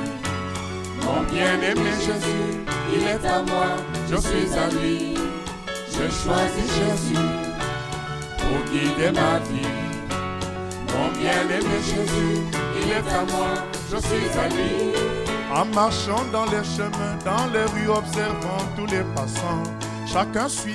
Mon bien-aimé Jésus, il est à moi, je suis à lui. J'ai choisi Jésus pour guider ma vie. Mon bien-aimé Jésus, il est à moi, je suis à lui. En marchant dans les chemins, dans les rues, observant tous les passants, chacun suit